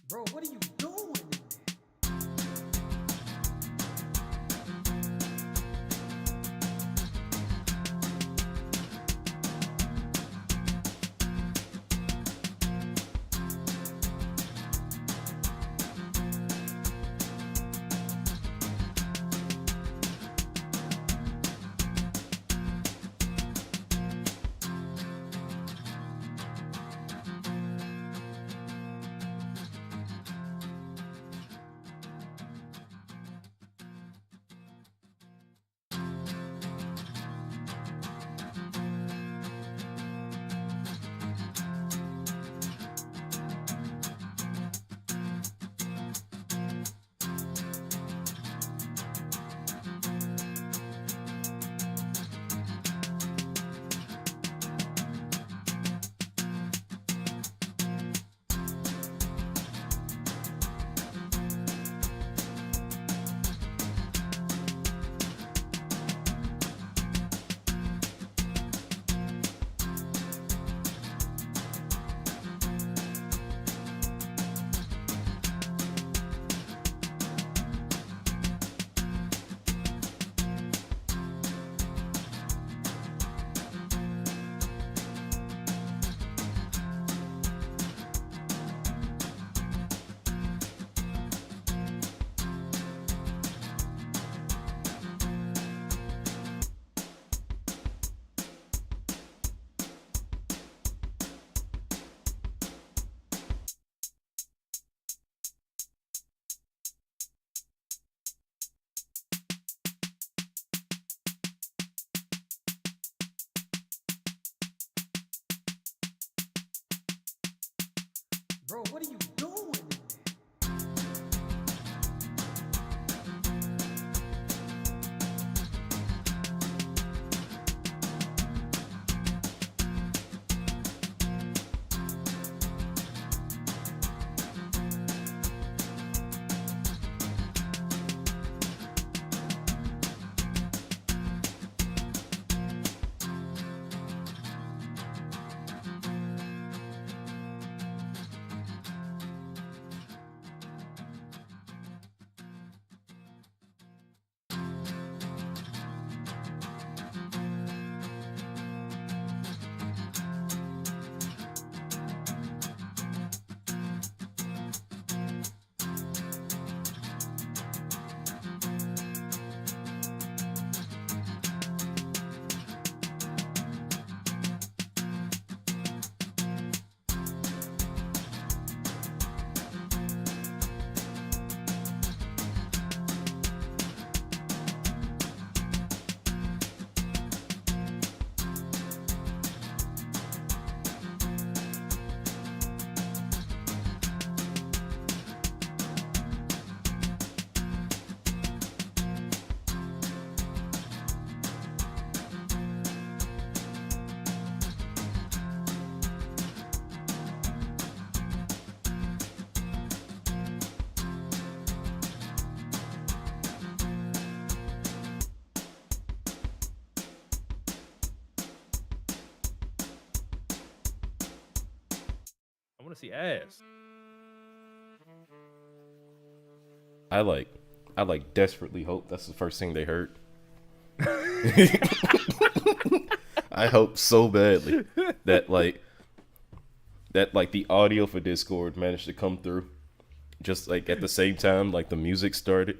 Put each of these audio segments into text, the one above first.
Bro, what are you doing in there? Bro, what are you doing in there? I want to see ass. I like, I like desperately hope that's the first thing they heard. I hope so badly that the audio for Discord managed to come through, just like at the same time like the music started.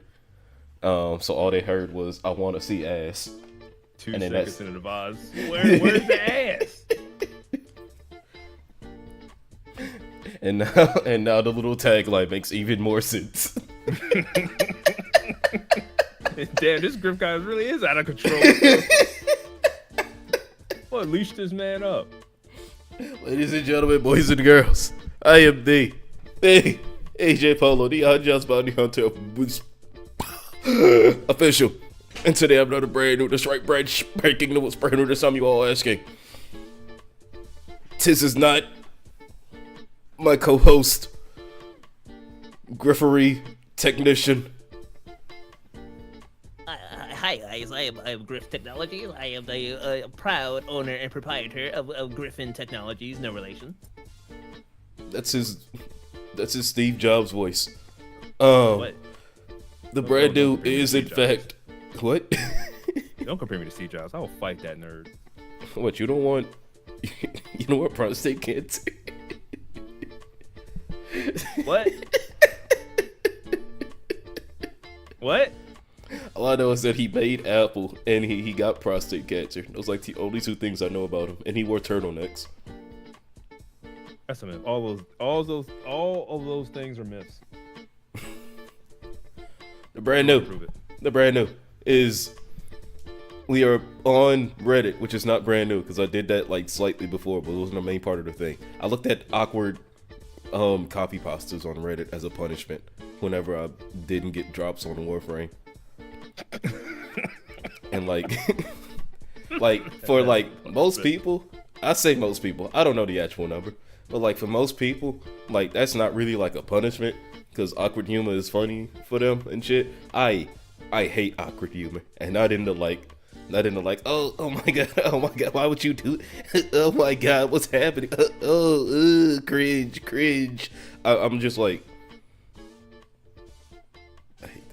So all they heard was "I want to see ass." 2 And then seconds into the vase. Where's the ass? And now the little tagline makes even more sense. Damn, this Griff guy really is out of control. What, leash this man up? Ladies and gentlemen, boys and girls, I am the AJ Polo, the Unjust Bounty Hunter official. And today I'm not a brand new, breaking news, brand new to some you all asking. This is not my co-host, Griffery technician. Hi guys, I am Griff Technologies. I am the proud owner and proprietor of Griffin Technologies, no relation. That's his That's his Steve Jobs voice. What? The Don't brand new compare me to is in Steve Jobs. fact what? Don't compare me to Steve Jobs. I will fight that nerd. What, you don't want prostate cancer? What? What? All I know is that he made Apple and he got prostate cancer. Those like the only two things I know about him. And he wore turtlenecks. That's a myth. All of those things are myths. The brand new. Prove it. The brand new is we are on Reddit, which is not brand new because I did that like slightly before, but it wasn't the main part of the thing. I looked at awkward copy pastas on Reddit as a punishment whenever I didn't get drops on Warframe. And like for like most people, I say most people, I don't know the actual number, but like for most people, like that's not really like a punishment because awkward humor is funny for them and shit. I hate awkward humor, and not into like oh my god, why would you do oh my god, what's happening, cringe. I'm just like, I hate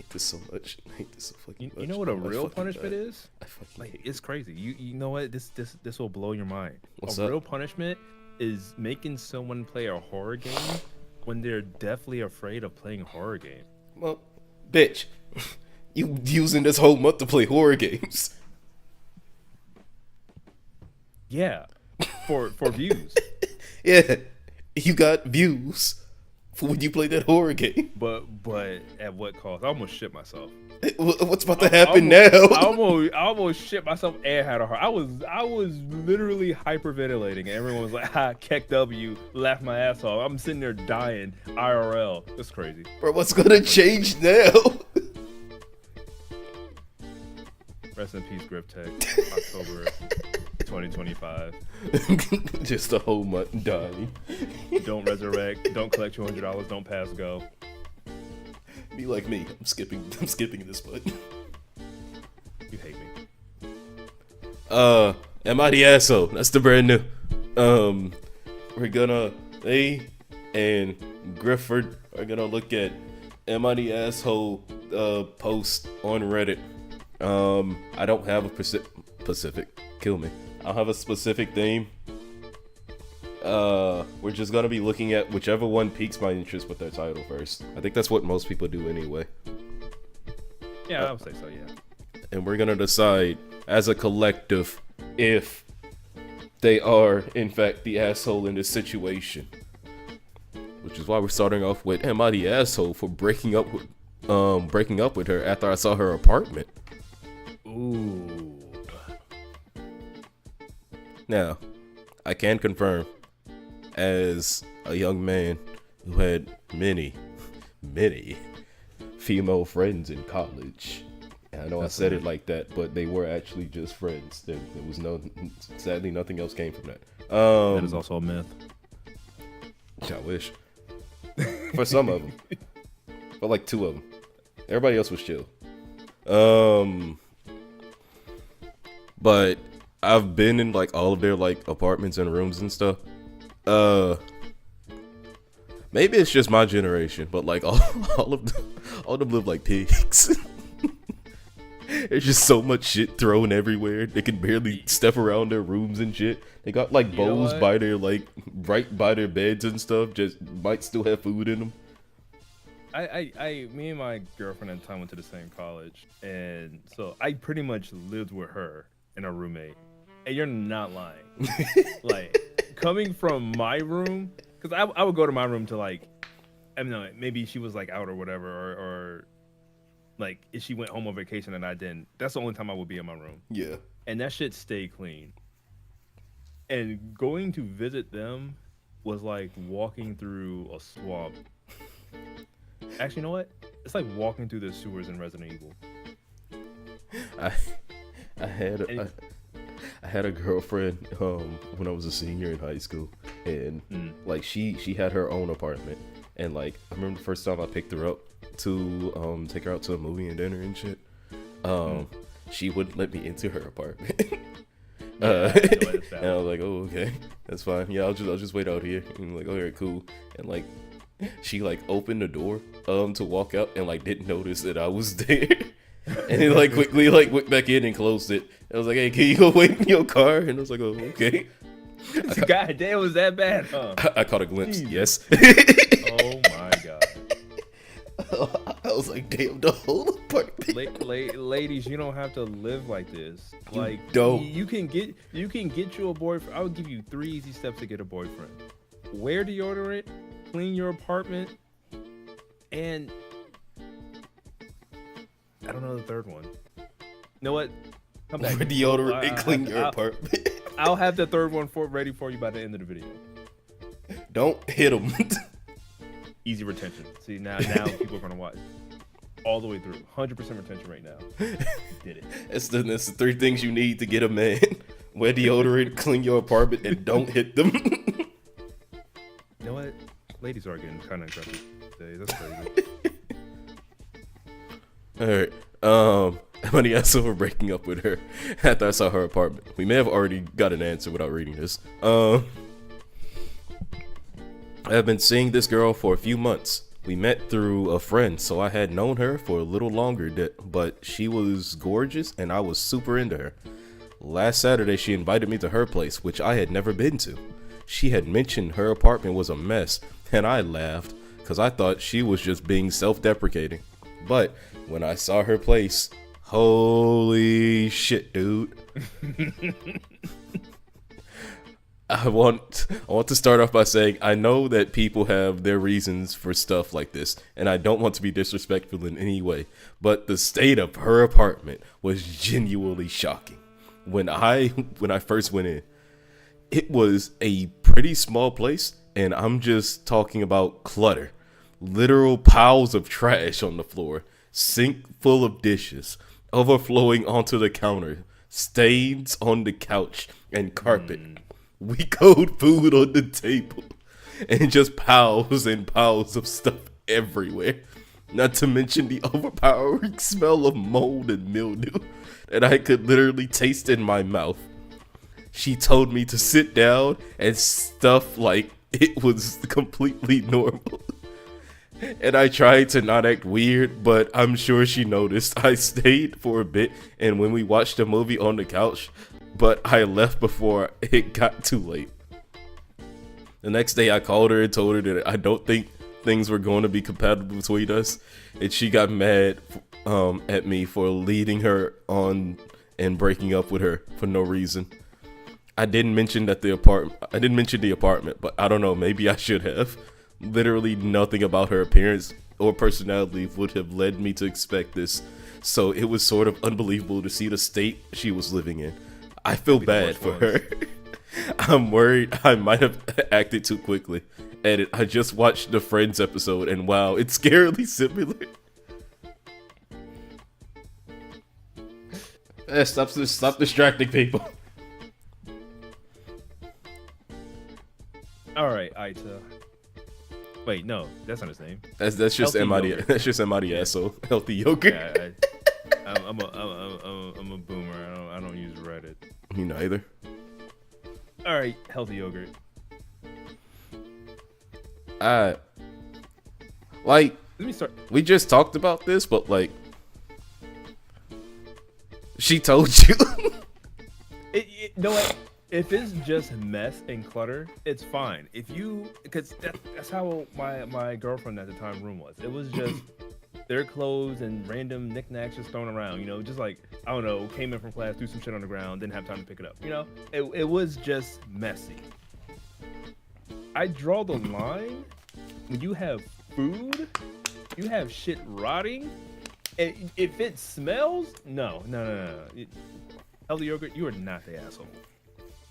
this so much. I hate this so fucking much. You know what a I real fucking punishment die. is? I fucking Like, hate it's crazy. You know what? This will blow your mind. What's a up? real punishment is making someone play a horror game when they're deathly afraid of playing a horror game. Well, bitch, you using this whole month to play horror games. Yeah, for views. Yeah, you got views for when you play that horror game. But at what cost? I almost shit myself. What's about to happen now? I almost shit myself and had a heart. I was literally hyperventilating, and everyone was like, "Ha, Keck W, laugh my ass off." I'm sitting there dying, IRL. It's crazy. Bro, what's gonna change now? Rest in peace, Grip Tech. October 2025. Just a whole month dying. Don't resurrect. Don't collect $200. Don't pass go. Be like me. I'm skipping this button. You hate me. Am I the asshole? That's the brand new. We're gonna and Grifford are gonna look at Am I the asshole post on Reddit. I don't have a Pacific. Kill me. I don't have a specific theme. We're just gonna be looking at whichever one piques my interest with their title first. I think that's what most people do anyway. Yeah, I would say so, yeah. And we're gonna decide as a collective if they are in fact the asshole in this situation. Which is why we're starting off with, am I the asshole for breaking up with her after I saw her apartment? Ooh. Now, I can confirm, as a young man who had many female friends in college. And I know I said it like that, but they were actually just friends. There was sadly nothing else came from that. That is also a myth. I wish. For some of them. But like 2 of them. Everybody else was chill. But I've been in like all of their like apartments and rooms and stuff. Maybe it's just my generation, but like all of them live like pigs. There's just so much shit thrown everywhere. They can barely step around their rooms and shit. They got like bowls by their like right by their beds and stuff. Just might still have food in them. Me and my girlfriend at the time went to the same college, and so I pretty much lived with her and a roommate. And you're not lying. Like, coming from my room, because I would go to my room to like, I don't know, maybe she was like out or whatever, or like if she went home on vacation and I didn't. That's the only time I would be in my room. Yeah. And that shit stayed clean. And going to visit them was like walking through a swamp. Actually, you know what? It's like walking through the sewers in Resident Evil. I had a girlfriend when I was a senior in high school, and like she had her own apartment, and like I remember the first time I picked her up to take her out to a movie and dinner and shit. She wouldn't let me into her apartment. And I was like, oh, okay, that's fine. Yeah, I'll just wait out here. And I'm like, alright, cool. And like she like opened the door to walk out and like didn't notice that I was there. And then like quickly like went back in and closed it. I was like, hey, can you go wait in your car? And I was like, oh, okay. God damn, was that bad, huh? I caught a glimpse. Jesus. Yes. Oh my god. I was like, damn, the whole apartment. Ladies, you don't have to live like this. Like, don't. you can get you a boyfriend. I would give you 3 easy steps to get a boyfriend. Wear deodorant, clean your apartment, and I don't know the third one. You know what? Come back. Wear deodorant and clean your apartment. I'll have the third one ready for you by the end of the video. Don't hit them. Easy retention. See, now people are gonna watch all the way through. 100% retention right now. Did it. That's the 3 things you need to get a man. Wear deodorant, clean your apartment, and don't hit them. You know what? Ladies are getting kind of aggressive today. That's crazy. Alright. Money asked over breaking up with her after I saw her apartment. We may have already got an answer without reading this. I have been seeing this girl for a few months. We met through a friend, so I had known her for a little longer, but she was gorgeous and I was super into her. Last Saturday, she invited me to her place, which I had never been to. She had mentioned her apartment was a mess, and I laughed because I thought she was just being self-deprecating. But when I saw her place, holy shit, dude. I want to start off by saying I know that people have their reasons for stuff like this, and I don't want to be disrespectful in any way, but the state of her apartment was genuinely shocking. When I first went in, it was a pretty small place, and I'm just talking about clutter. Literal piles of trash on the floor, sink full of dishes, overflowing onto the counter, stains on the couch and carpet. We code food on the table, and just piles and piles of stuff everywhere. Not to mention the overpowering smell of mold and mildew that I could literally taste in my mouth. She told me to sit down and stuff like it was completely normal. And I tried to not act weird, but I'm sure she noticed. I stayed for a bit, and when we watched a movie on the couch, but I left before it got too late. The next day I called her and told her that I don't think things were going to be compatible between us, and she got mad at me for leading her on and breaking up with her for no reason. I didn't mention the apartment, but I don't know, maybe I should have. Literally nothing about her appearance or personality would have led me to expect this, so it was sort of unbelievable to see the state she was living in. I feel bad for her. I'm worried I might have acted too quickly. Edit, I just watched the Friends episode and wow, it's scarily similar. Stop distracting people. Alright, Aita. Wait, no, that's not his name. That's just MID. That's just MID asshole. Healthy yogurt. Yeah, I'm a boomer. I don't use Reddit. Me neither. All right, healthy yogurt. Like, let me start. We just talked about this, but like, she told you. No, what? If it's just mess and clutter, it's fine. If you, because that's how my girlfriend at the time room was. It was just their clothes and random knickknacks just thrown around. You know, just like, I don't know, came in from class, threw some shit on the ground, didn't have time to pick it up. You know, it was just messy. I draw the line when you have food, you have shit rotting. If it smells, no. Healthy yogurt, you are not the asshole.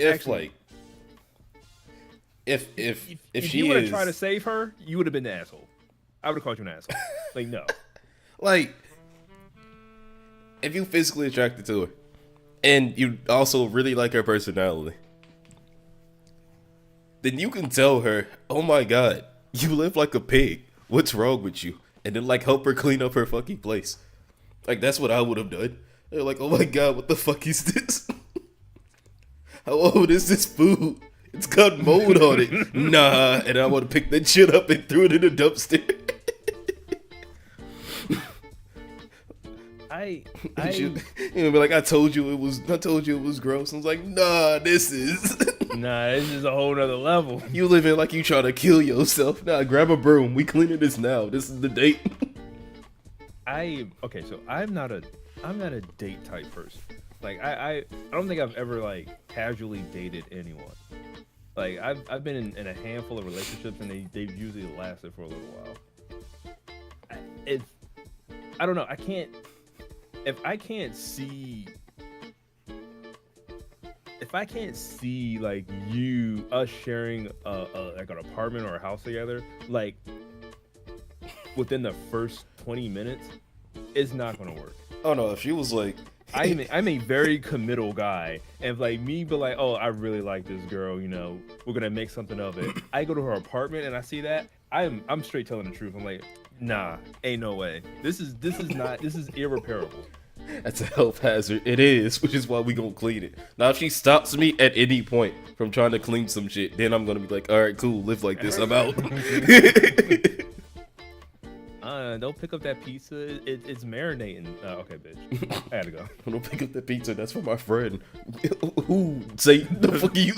If she you would have is tried to save her, you would have been the asshole. I would have called you an asshole. Like, no. Like, if you physically attracted to her, and you also really like her personality, then you can tell her, "Oh my god, you live like a pig. What's wrong with you?" And then like help her clean up her fucking place. Like that's what I would have done. They're like, "Oh my god, what the fuck is this? How old is this food? It's got mold on it. Nah, and I want to pick that shit up and throw it in the dumpster. I You know, be like, I told you it was gross. I was like, nah, this is. Nah, this is a whole nother level. You living like you trying to kill yourself. Nah, grab a broom. We cleaning this now. This is the date. Okay, so I'm not a date type person. Like I don't think I've ever like casually dated anyone. Like I've been in a handful of relationships and they've usually lasted for a little while. I don't know. If I can't see like us sharing like an apartment or a house together, like within the first 20 minutes, it's not gonna work. Oh no, if she was like, I'm a very committal guy, and if like me be like, oh, I really like this girl, you know, we're gonna make something of it. I go to her apartment and I see that, I'm straight telling the truth. I'm like, nah, ain't no way. This is irreparable. that's a health hazard. It is, which is why we gonna clean it. Now, if she stops me at any point from trying to clean some shit, then I'm gonna be like, all right, cool, live like this. I'm out. Don't pick up that pizza. It's marinating. Okay, bitch. I gotta go. Don't pick up the pizza. That's for my friend. Who say the fuck are you?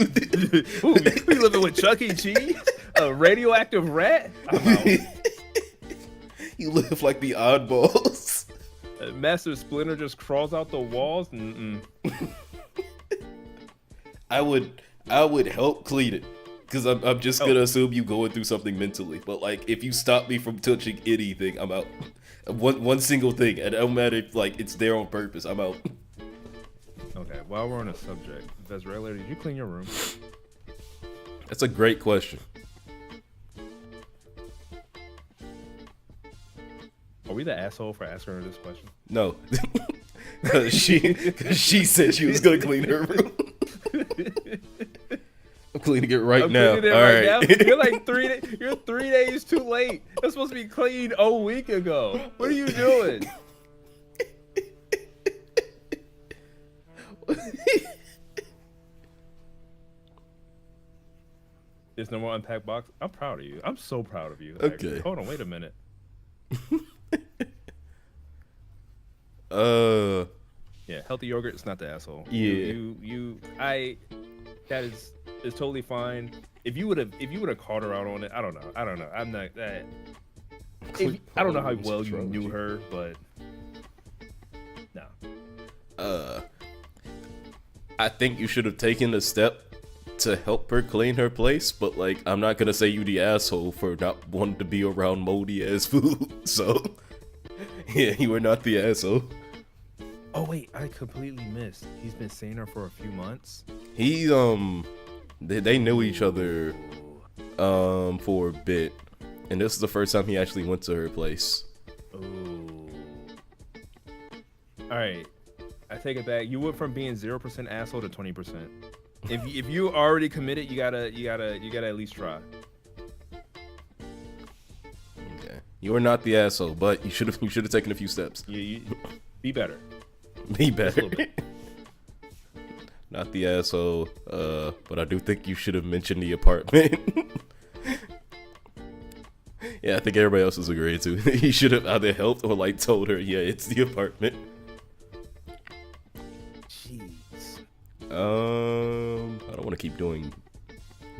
Ooh, you living with Chuck E. Cheese? A radioactive rat? I'm out. You live like the oddballs. Master Splinter just crawls out the walls. I would help clean it. Because I'm just going to assume you going through something mentally. But, like, if you stop me from touching anything, I'm out. One single thing. And it don't matter if, like, it's there on purpose. I'm out. Okay, while we're on a subject, Vezrela, did you clean your room? That's a great question. Are we the asshole for asking her this question? No. Because she said she was going to clean her room. I'm cleaning it right now. All right. You're like 3 days too late. It's supposed to be cleaned a week ago. What are you doing? There's no more unpacked box. I'm proud of you. I'm so proud of you. Okay. Actually. Hold on. Wait a minute. Yeah, healthy yogurt. It's not the asshole. Yeah. That is totally fine. If you would have called her out on it, I don't know. I'm not that. I don't know how well you knew her, but no. I think you should have taken a step to help her clean her place, but like I'm not gonna say you the asshole for not wanting to be around moldy ass food. So yeah, you were not the asshole. Oh wait, I completely missed. He's been seeing her for a few months. He they knew each other for a bit, and this is the first time he actually went to her place. Ooh. All right, I take it back. You went from being 0% asshole to 20%. If you already committed, you gotta at least try. Okay, you are not the asshole, but you should have taken a few steps. You be better. Be better. Not the asshole, but I do think you should have mentioned the apartment. Yeah, I think everybody else is agreeing too. He should have either helped or like told her, yeah, it's the apartment. Jeez. I don't want to keep doing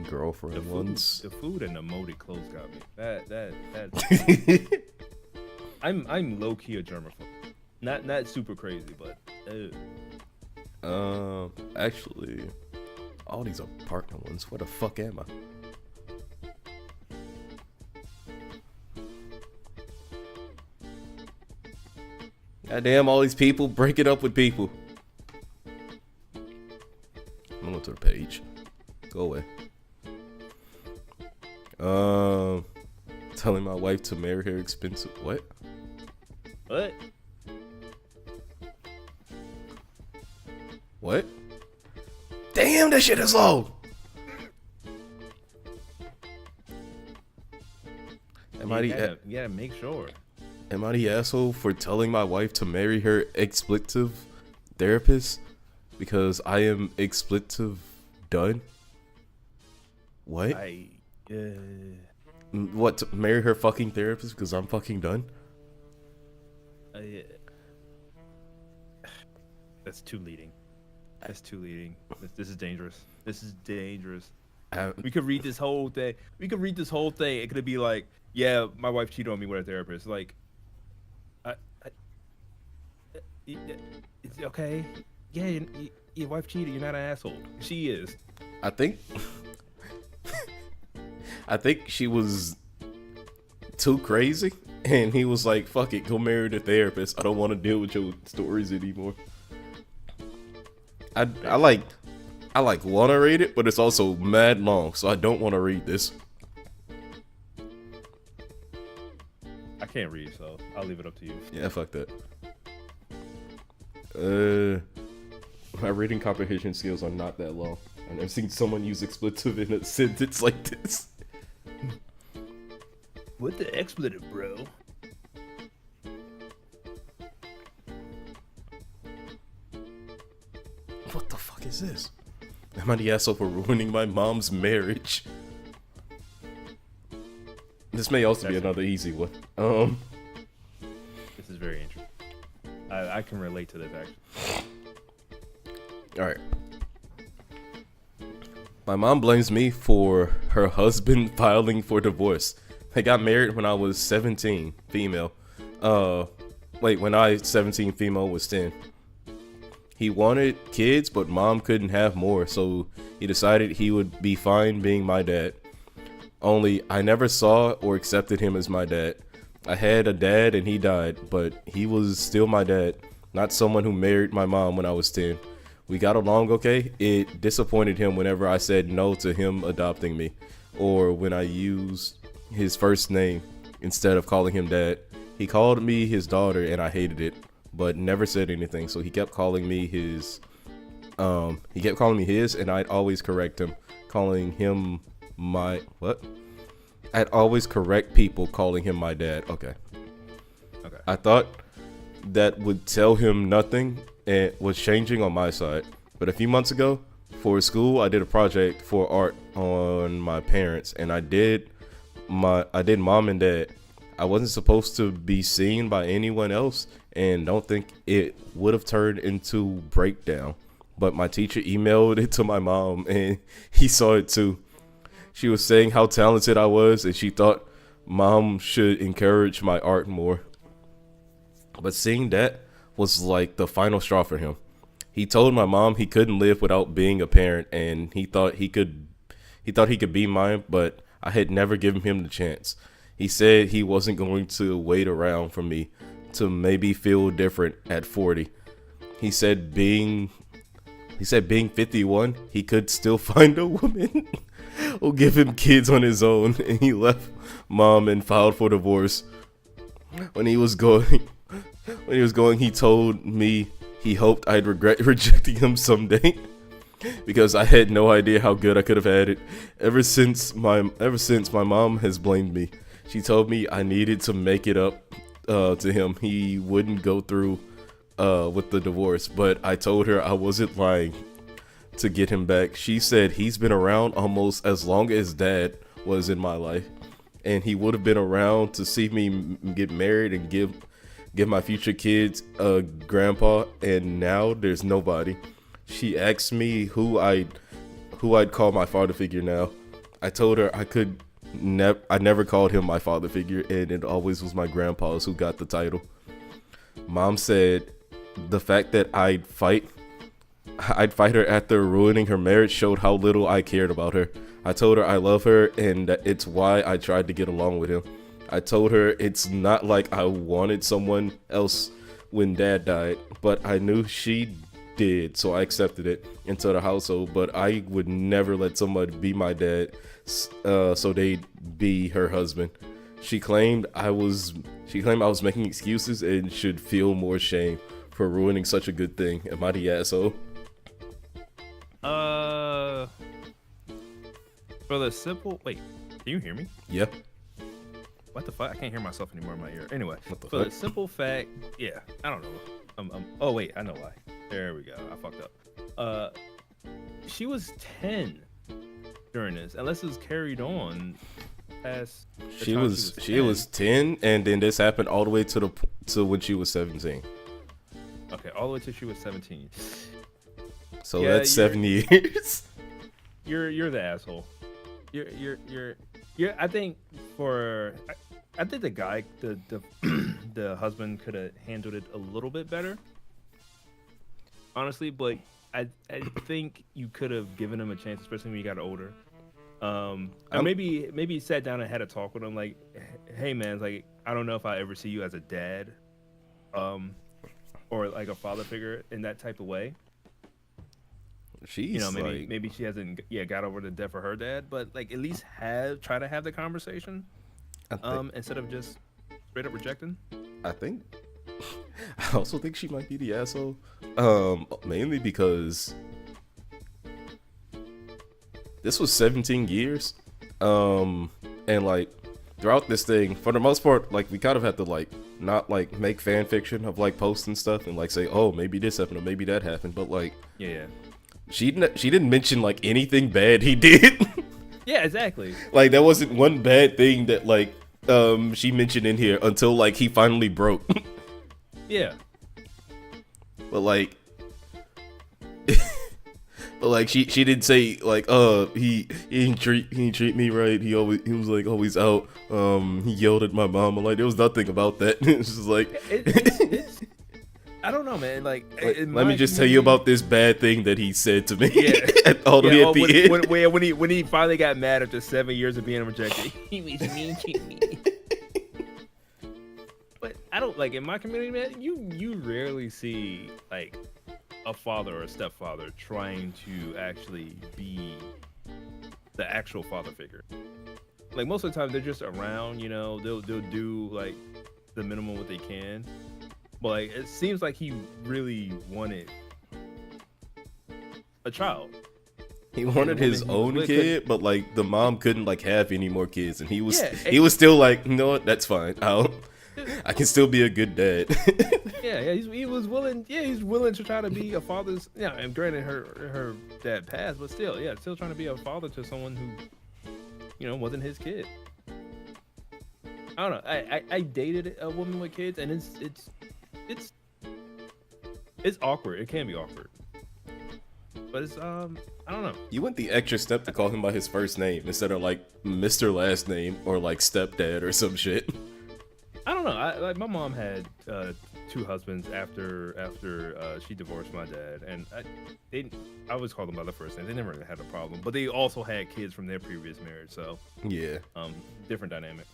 girlfriend ones. The food and the moldy clothes got me. That. I'm low key a germaphobe. Not super crazy, but. Actually, all these are partner ones. Where the fuck am I? Goddamn, all these people breaking up with people. I'm going to the page. Go away. Telling my wife to marry her expensive. What? What? What? Damn, that shit is low. You gotta make sure. Am I the asshole for telling my wife to marry her expletive therapist because I am expletive done? What? uh, What? To marry her fucking therapist because I'm fucking done? I that's too leading. That's too leading. This is dangerous. This is dangerous. We could read this whole thing. It could be like, yeah, my wife cheated on me with a therapist. Like, it's okay. Yeah, your wife cheated. You're not an asshole. She is. I think. I think she was too crazy, and he was like, "Fuck it, go marry the therapist. I don't want to deal with your stories anymore." I like want to read it, but it's also mad long, so I don't want to read this. I can't read, so I'll leave it up to you. Yeah, fuck that. My reading comprehension skills are not that long. I've never seen someone use expletive in a sentence like this. What the expletive, bro? What the fuck is this? Am I the asshole for ruining my mom's marriage? This may also be another easy one. This is very interesting. I can relate to this actually. Alright. My mom blames me for her husband filing for divorce. They got married when I was 17, female. When I 17, female was 10. He wanted kids, but mom couldn't have more, so he decided he would be fine being my dad. Only, I never saw or accepted him as my dad. I had a dad and he died, but he was still my dad, not someone who married my mom when I was 10. We got along okay. It disappointed him whenever I said no to him adopting me, or when I used his first name instead of calling him dad. He called me his daughter and I hated it, but never said anything, so he kept calling me his, and I'd always correct him, calling him my, what? I'd always correct people calling him my dad. Okay. I thought that would tell him nothing and was changing on my side, but a few months ago, for school, I did a project for art on my parents, and I did mom and dad. I wasn't supposed to be seen by anyone else, and don't think it would have turned into breakdown, but my teacher emailed it to my mom and he saw it too. She was saying how talented I was and she thought mom should encourage my art more. But seeing that was like the final straw for him. He told my mom he couldn't live without being a parent, and he thought he could be mine, but I had never given him the chance. He said he wasn't going to wait around for me to maybe feel different at 40. He said being 51, he could still find a woman who'll give him kids on his own, and he left mom and filed for divorce. When he was going, he told me he hoped I'd regret rejecting him someday, because I had no idea how good I could have had it. Ever since my mom has blamed me. She told me I needed to make it up to him. He wouldn't go through with the divorce, but I told her I wasn't lying to get him back. She said he's been around almost as long as dad was in my life, and he would have been around to see me get married and give my future kids a grandpa, and now there's nobody. She asked me who I'd call my father figure now. I told her I never called him my father figure, and it always was my grandpas who got the title. Mom said the fact that I'd fight her after ruining her marriage showed how little I cared about her. I told her I love her and that it's why I tried to get along with him. I told her it's not like I wanted someone else when dad died, but I knew she did, so I accepted it into the household, but I would never let somebody be my dad so they'd be her husband. She claimed I was making excuses and should feel more shame for ruining such a good thing. Am I the asshole? For the simple wait, can you hear me? Yeah. What the fuck? I can't hear myself anymore in my ear. Anyway, What the for fuck? the simple fact, yeah, I don't know. Oh wait, I know why. There we go. I fucked up. She was 10 during this, unless it's carried on past. the She time was 10. 10, and then this happened all the way to when she was 17. Okay, all the way till she was 17. So Yeah, that's 7 years. You're the asshole. You're I think I think the guy the husband could have handled it a little bit better. Honestly, but I think you could have given him a chance, especially when you got older. Or maybe sat down and had a talk with him, like, hey man, like, I don't know if I ever see you as a dad, or like a father figure in that type of way. She's Maybe she hasn't got over the death of her dad, but like at least try to have the conversation, instead of just straight up rejecting. I think I also think she might be the asshole, mainly because this was 17 years, and like throughout this thing, for the most part, like we kind of had to like not like make fan fiction of like posts and stuff and like say, oh, maybe this happened or maybe that happened, but like Yeah. she didn't mention like anything bad he did. Yeah, exactly. Like there wasn't one bad thing that like she mentioned in here until like he finally broke. Yeah. But like but like she didn't say like he didn't treat me right. He was like always out. He yelled at my mom. Like there was nothing about that. It's just like It's I don't know, man. Like let me just tell you about this bad thing that he said to me. Yeah. All the way at the end. When he finally got mad after 7 years of being rejected. He was mean to me. But I don't like in my community, man. You rarely see like a father or a stepfather trying to actually be the actual father figure. Like most of the time, they're just around. You know, they'll do like the minimum what they can. But like it seems like he really wanted a child. He wanted his own really kid, but like the mom couldn't like have any more kids, and he was Yeah, was still like, you know what, that's fine. I can still be a good dad. Yeah, he was willing. Yeah, he's willing to try to be a father's. Yeah, and granted, her dad passed, but still, yeah, still trying to be a father to someone who, wasn't his kid. I don't know. I dated a woman with kids, and it's awkward. It can be awkward, but it's I don't know. You went the extra step to call him by his first name instead of like Mr. Last Name or like stepdad or some shit. I don't know. My mom had 2 husbands after she divorced my dad, and I always called them by the first name. They never had a problem, but they also had kids from their previous marriage, so Yeah. different dynamic.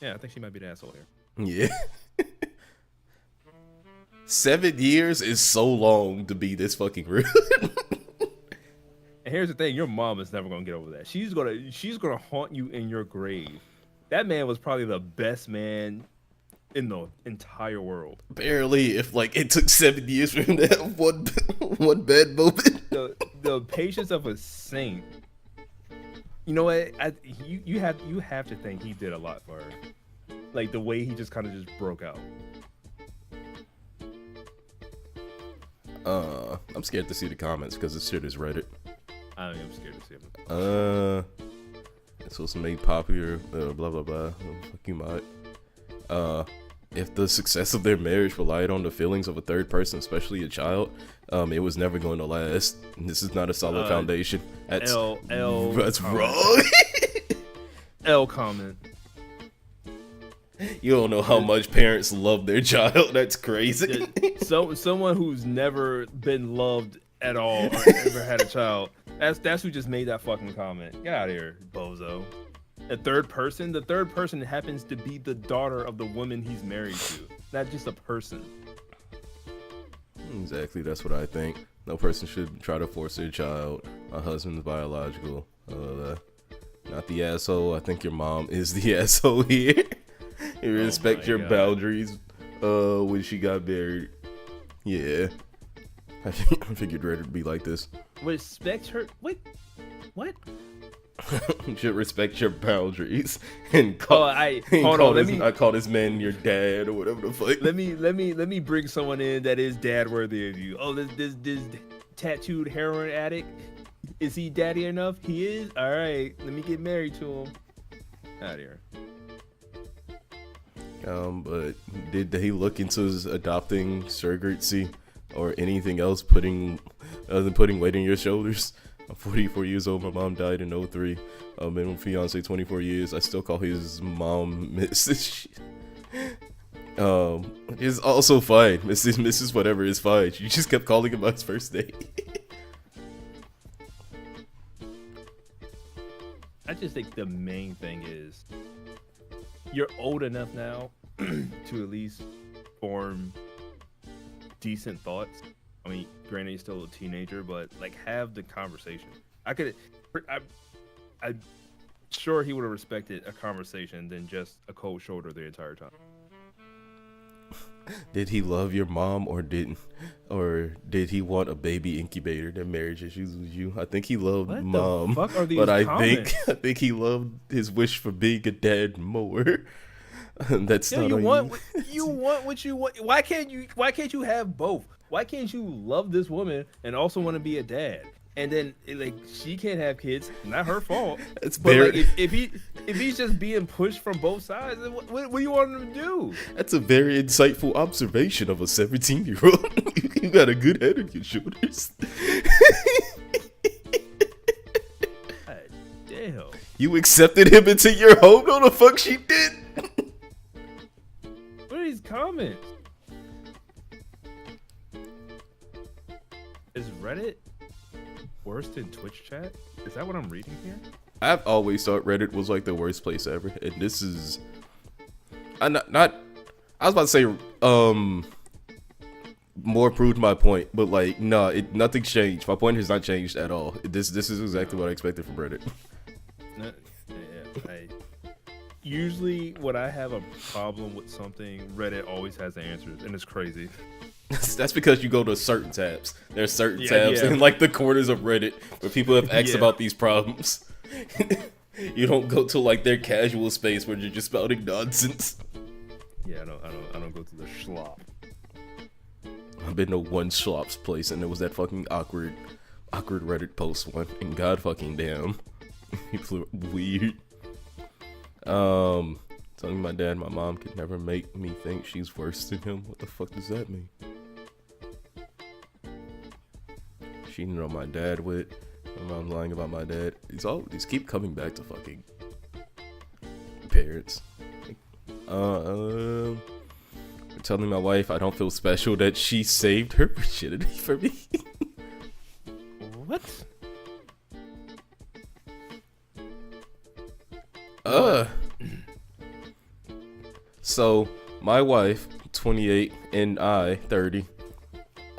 Yeah, I think she might be the asshole here. Yeah. 7 years is so long to be this fucking rude. And here's the thing: your mom is never gonna get over that. She's gonna haunt you in your grave. That man was probably the best man in the entire world. Barely, if like it took 7 years for him to have one bad moment. The patience of a saint. You know what? You have to think he did a lot for her. Like the way he just kind of just broke out. I'm scared to see the comments because this shit is Reddit. I am scared to see him. This was made popular. Blah blah blah. Fuck you, might. If the success of their marriage relied on the feelings of a third person, especially a child, it was never going to last. This is not a solid foundation. That's comment. wrong. L comment. You don't know how much parents love their child. That's crazy. So someone who's never been loved at all or ever had a child. That's who just made that fucking comment. Get out of here, bozo. The third person happens to be the daughter of the woman he's married to. Not just a person. Exactly, that's what I think. No person should try to force their child. My husband's biological. Not the asshole. I think your mom is the asshole here. You respect your boundaries when she got married. Yeah. I figured Reddit would be like this. Respect her? Wait, what? You should respect your boundaries and call. I call this man your dad or whatever the fuck. Let me bring someone in that is dad worthy of you. Oh, tattooed heroin addict. Is he daddy enough? He is. All right, let me get married to him. Out of here. But did they look into his adopting surrogacy or anything else other than putting weight on your shoulders? I'm 44 years old. My mom died in 03. I've been with fiance 24 years. I still call his mom Mrs. It's also fine. Mrs. Whatever is fine. You just kept calling him by his first name. I just think the main thing is you're old enough now to at least form decent thoughts. I mean, granted, he's still a teenager, but like have the conversation. I'm sure he would have respected a conversation than just a cold shoulder the entire time. Did he love your mom or didn't? Or did he want a baby incubator that marriage issues with you? I think he loved What mom. the fuck are these but comments? I think he loved his wish for being a dad more. That's not you on want you want what you want. Why can't you have both? Why can't you love this woman and also want to be a dad? And then like she can't have kids, not her fault. That's but very. like, if he's just being pushed from both sides, then what do you want him to do? That's a very insightful observation of a 17-year-old. You got a good head on your shoulders. God damn. You accepted him into your home? No, the fuck she did. What are these comments? Is Reddit worse than Twitch chat? Is that what I'm reading here? I've always thought Reddit was like the worst place ever, and this is. I was about to say more proved my point, but like no, nothing's changed. My point has not changed at all. This is exactly what I expected from Reddit. Usually when I have a problem with something, Reddit always has the answers, and it's crazy. That's because you go to certain tabs. There's certain tabs in like the corners of Reddit where people have asked about these problems. You don't go to like their casual space where you're just spouting nonsense. Yeah, I don't go to the schlop. I've been to one schlop's place and it was that fucking awkward Reddit post one, and god fucking damn, people are weird. Telling my dad my mom could never make me think she's worse than him. What the fuck does that mean? She didn't know my dad with. My mom's lying about my dad. These keep coming back to fucking parents. Telling my wife I don't feel special that she saved her virginity for me. What? So my wife, 28, and I, 30,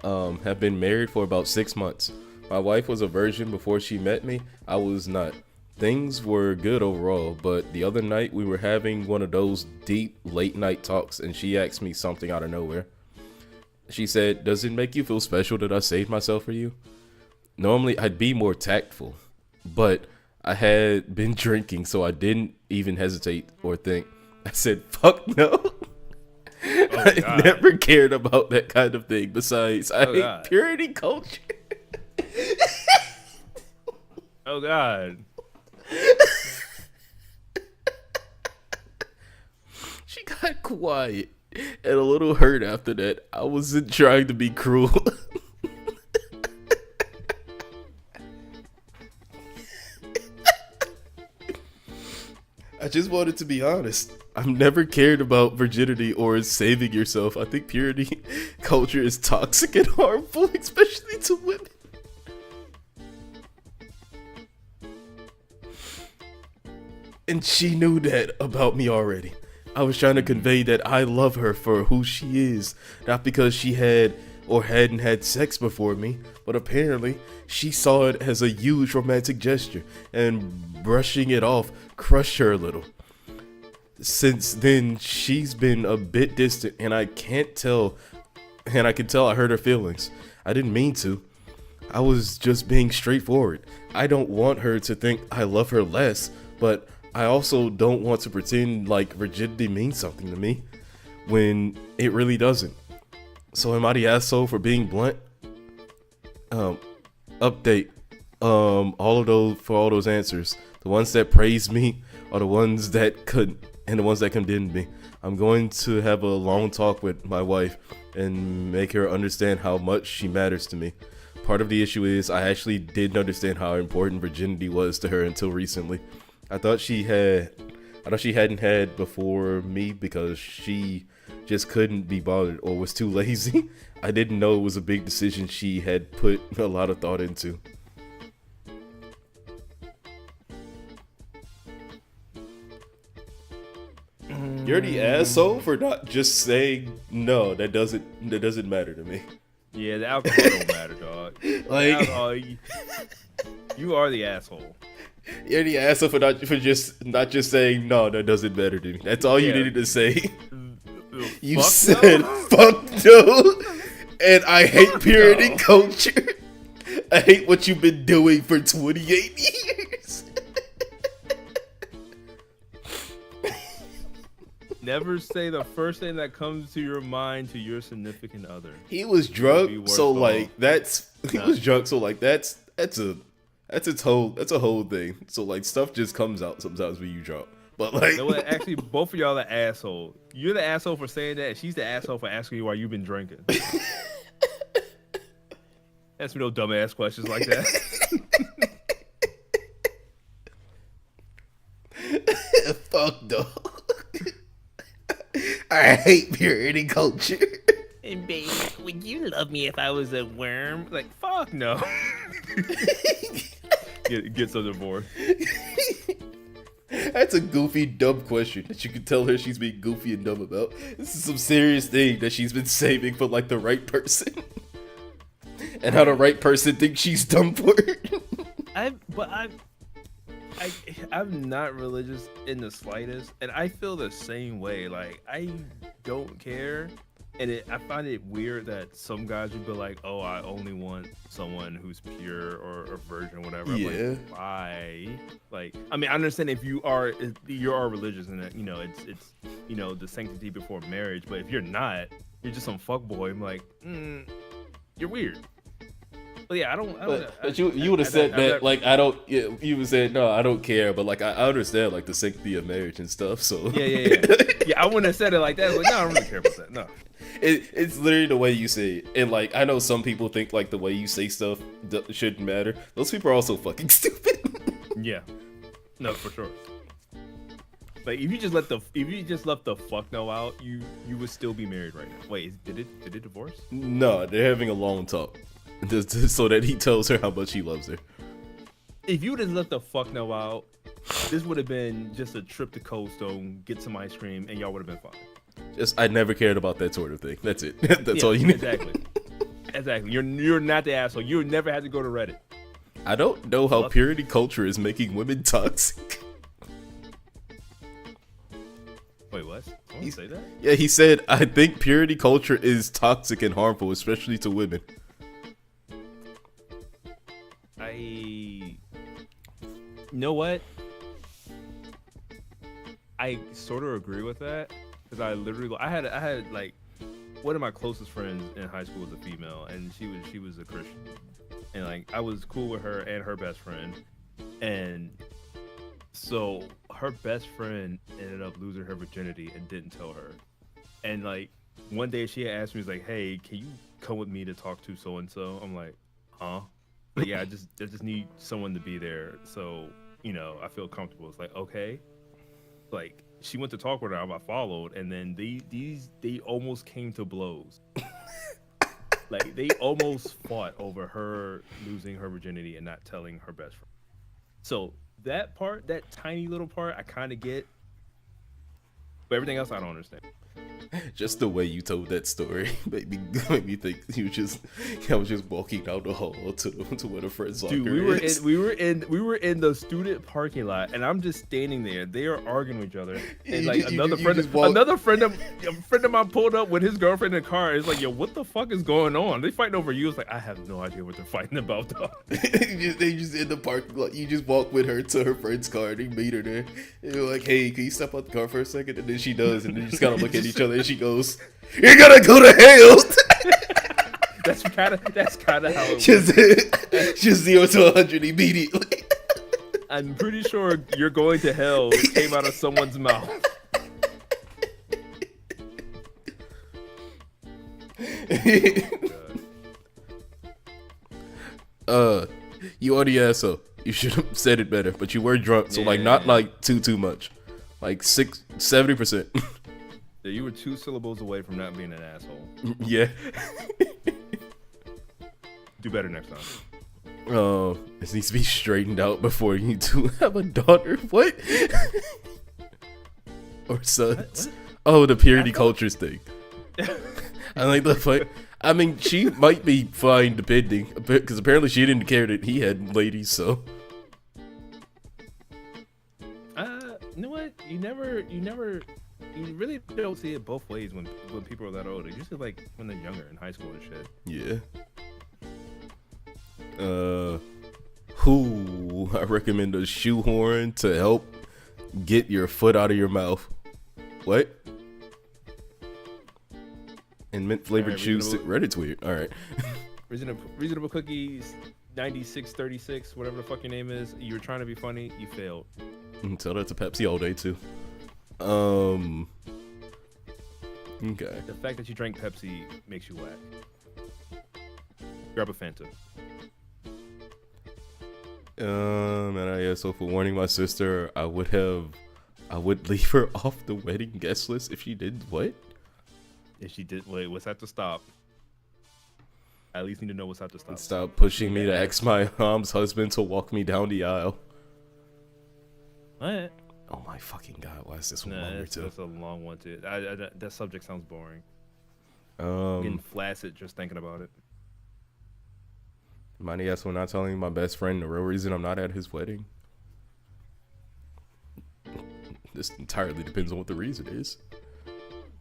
have been married for about 6 months. My wife was a virgin before she met me. I was not. Things were good overall, but the other night we were having one of those deep late night talks and she asked me something out of nowhere. She said, "Does it make you feel special that I saved myself for you?" Normally I'd be more tactful, but I had been drinking, so I didn't even hesitate or think. I said, "Fuck no." I never cared about that kind of thing. Besides, I hate purity culture. Oh God. She got quiet and a little hurt after that. I wasn't trying to be cruel. I just wanted to be honest. I've never cared about virginity or saving yourself. I think purity culture is toxic and harmful, especially to women. And she knew that about me already. I was trying to convey that I love her for who she is, not because she had or hadn't had sex before me, but apparently she saw it as a huge romantic gesture, and brushing it off crushed her a little. Since then, she's been a bit distant, and I can tell I hurt her feelings. I didn't mean to. I was just being straightforward. I don't want her to think I love her less, but I also don't want to pretend like virginity means something to me when it really doesn't. So am I the asshole for being blunt? Update. All those answers. The ones that praised me are the ones that couldn't, and the ones that condemned me. I'm going to have a long talk with my wife and make her understand how much she matters to me. Part of the issue is I actually didn't understand how important virginity was to her until recently. I thought she hadn't had before me because she just couldn't be bothered or was too lazy. I didn't know it was a big decision she had put a lot of thought into. You're the asshole for not just saying no. That doesn't matter to me. Yeah, the alcohol don't matter, dog. You are the asshole. You're the asshole for not just saying no. That doesn't matter to me. That's all you needed to say. You Fuck said no? fuck no, and I hate purity culture. I hate what you've been doing for 28 years. Never say the first thing that comes to your mind to your significant other. He was drunk, so like that's a whole thing. So like stuff just comes out sometimes when you drunk. But like, You know what? Actually, both of y'all are the asshole. You're the asshole for saying that, and she's the asshole for asking you why you've been drinking. Ask me no dumbass questions like that. fuck no. I hate purity culture. And babe, would you love me if I was a worm? Like, fuck no. Get some divorce. That's a goofy, dumb question that you can tell her she's being goofy and dumb about. This is some serious thing that she's been saving for like the right person. And how the right person thinks she's dumb for it. I'm not religious in the slightest, and I feel the same way. Like, I don't care, and I find it weird that some guys would be like, "Oh, I only want someone who's pure or a virgin, or whatever." Yeah. I'm like, why? Like, I mean, I understand if you are religious and that, you know, it's the sanctity before marriage. But if you're not, you're just some fuckboy. I'm like, you're weird. But yeah, I don't. But you would have said that like I don't. Yeah, you would say no, I don't care. But like I understand like the sanctity of marriage and stuff. So yeah. Yeah, I wouldn't have said it like that. Like, no, I don't really care about that. No. It's literally the way you say it. And like I know some people think like the way you say stuff shouldn't matter. Those people are also fucking stupid. Yeah. No, for sure. Like if you just left the fuck no out, you would still be married right now. Wait, did it divorce? No, they're having a long talk. So that he tells her how much he loves her. If you just left the fuck no out, this would have been just a trip to Cold Stone, get some ice cream, and y'all would have been fine. Just I never cared about that sort of thing. That's it. That's all you need. Exactly. You're not the asshole. You never had to go to Reddit. I don't know how purity culture is making women toxic. Wait, what? He say that? Yeah, he said, I think purity culture is toxic and harmful, especially to women. You know what? I sort of agree with that because I had like one of my closest friends in high school was a female, and she was a Christian, and like I was cool with her and her best friend, and so her best friend ended up losing her virginity and didn't tell her, and like one day she asked me, was like, "Hey, can you come with me to talk to so and so?" I'm like, "Huh?" But yeah, I just need someone to be there, so I feel comfortable. It's like, okay, like she went to talk with her, I followed, and then they almost came to blows. Like they almost fought over her losing her virginity and not telling her best friend. So that part, that tiny little part, I kind of get, but everything else I don't understand. Just the way you told that story made me think I was just walking down the hall to where the friends locker is. We were in the student parking lot, and I'm just standing there. They are arguing with each other, and like another friend of mine pulled up with his girlfriend in the car. It's like, yo, what the fuck is going on? They fighting over you. It's like, I have no idea what they're fighting about, though. they just in the parking lot. You just walk with her to her friend's car, and you meet her there. And you're like, hey, can you step out the car for a second? And then she does, and then you just kind of look at each other, and she goes, "You're gonna go to hell." That's kind of how it Just, works. just 0 to 100 immediately. I'm pretty sure "you're going to hell" came out of someone's mouth. You are the asshole. You should have said it better, but you were drunk, so like not like too much, like 70%. Yeah, you were 2 syllables away from not being an asshole. Yeah. Do better next time. This needs to be straightened out before you two have a daughter. What? Or sons? What? Oh, the purity cultures thing. I like the fight. I mean, she might be fine depending, because apparently she didn't care that he had ladies. So, you know what? You really don't see it both ways when people are that old. It's usually like when they're younger in high school and shit. yeah. Who I recommend a shoehorn to help get your foot out of your mouth. What? And mint flavored shoes. Reddit's weird. All right. Reasonable cookies, 9636, whatever the fuck your name is. You were trying to be funny. You failed. Tell that to Pepsi all day too. Okay. The fact that you drank Pepsi makes you whack. Grab a Fanta. And I asked for warning my sister. I would leave her off the wedding guest list if she did what? If she did, wait, what's that to stop? I at least need to know what's that to stop. Stop pushing me to ask my mom's husband to walk me down the aisle. What? Oh my fucking god! Why is this one Nah, longer too? that's a long one too. That subject sounds boring. Getting Um, flaccid just thinking about it. Money asked when not telling my best friend the real reason I'm not at his wedding. This entirely depends on what the reason is.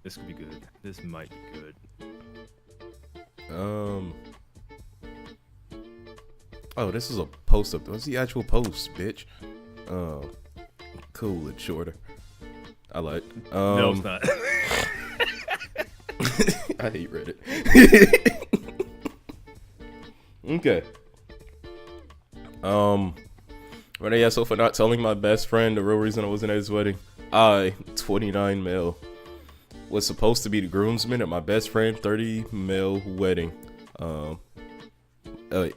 This could be good. This might be good. Oh, this is a post up. What's the actual post, bitch? Cool. It's shorter. I like. No, it's not. I hate Reddit. Okay. When I asked for not telling my best friend the real reason I wasn't at his wedding, I, 29 male, was supposed to be the groomsman at my best friend 30 male wedding.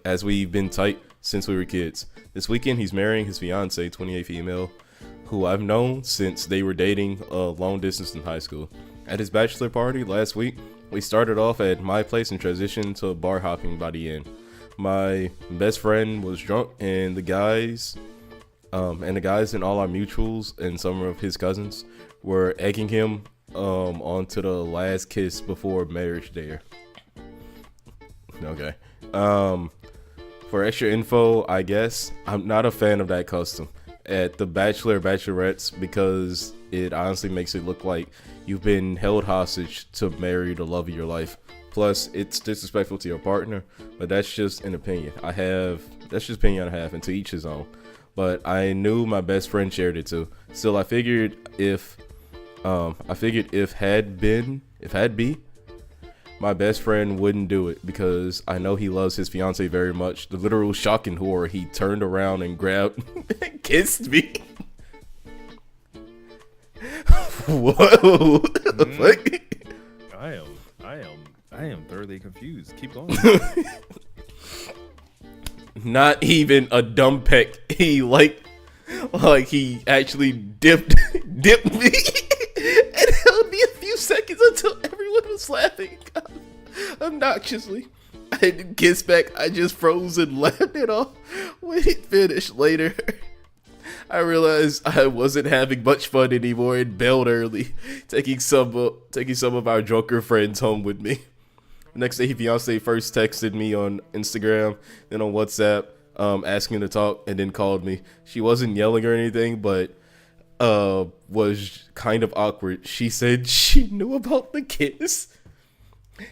As we've been tight since we were kids. This weekend he's marrying his fiance, 28 female, who I've known since they were dating long distance in high school. At his bachelor party last week, we started off at my place and transitioned to bar hopping by the end. My best friend was drunk, and the guys and all our mutuals and some of his cousins were egging him onto the last kiss before marriage there. Okay. For extra info, I guess I'm not a fan of that custom at the bachelor bachelorettes because it honestly makes it look like you've been held hostage to marry the love of your life. Plus, it's disrespectful to your partner, but that's just an opinion. That's just opinion I have, and to each his own. But I knew my best friend shared it too. Still, I figured if had be, my best friend wouldn't do it because I know he loves his fiance very much. The literal shock and horror, he turned around and grabbed and kissed me. Whoa. Fuck? I am thoroughly confused. Keep going. Not even a dumb peck. He like he actually dipped me and held me a few seconds until everyone was laughing obnoxiously. I didn't kiss back. I just froze and laughed it off when he finished. Later, I realized I wasn't having much fun anymore and bailed early, taking some of our drunker friends home with me. The next day, his fiance first texted me on Instagram, then on WhatsApp, asking to talk, and then called me. She wasn't yelling or anything, but was kind of awkward. She said she knew about the kiss,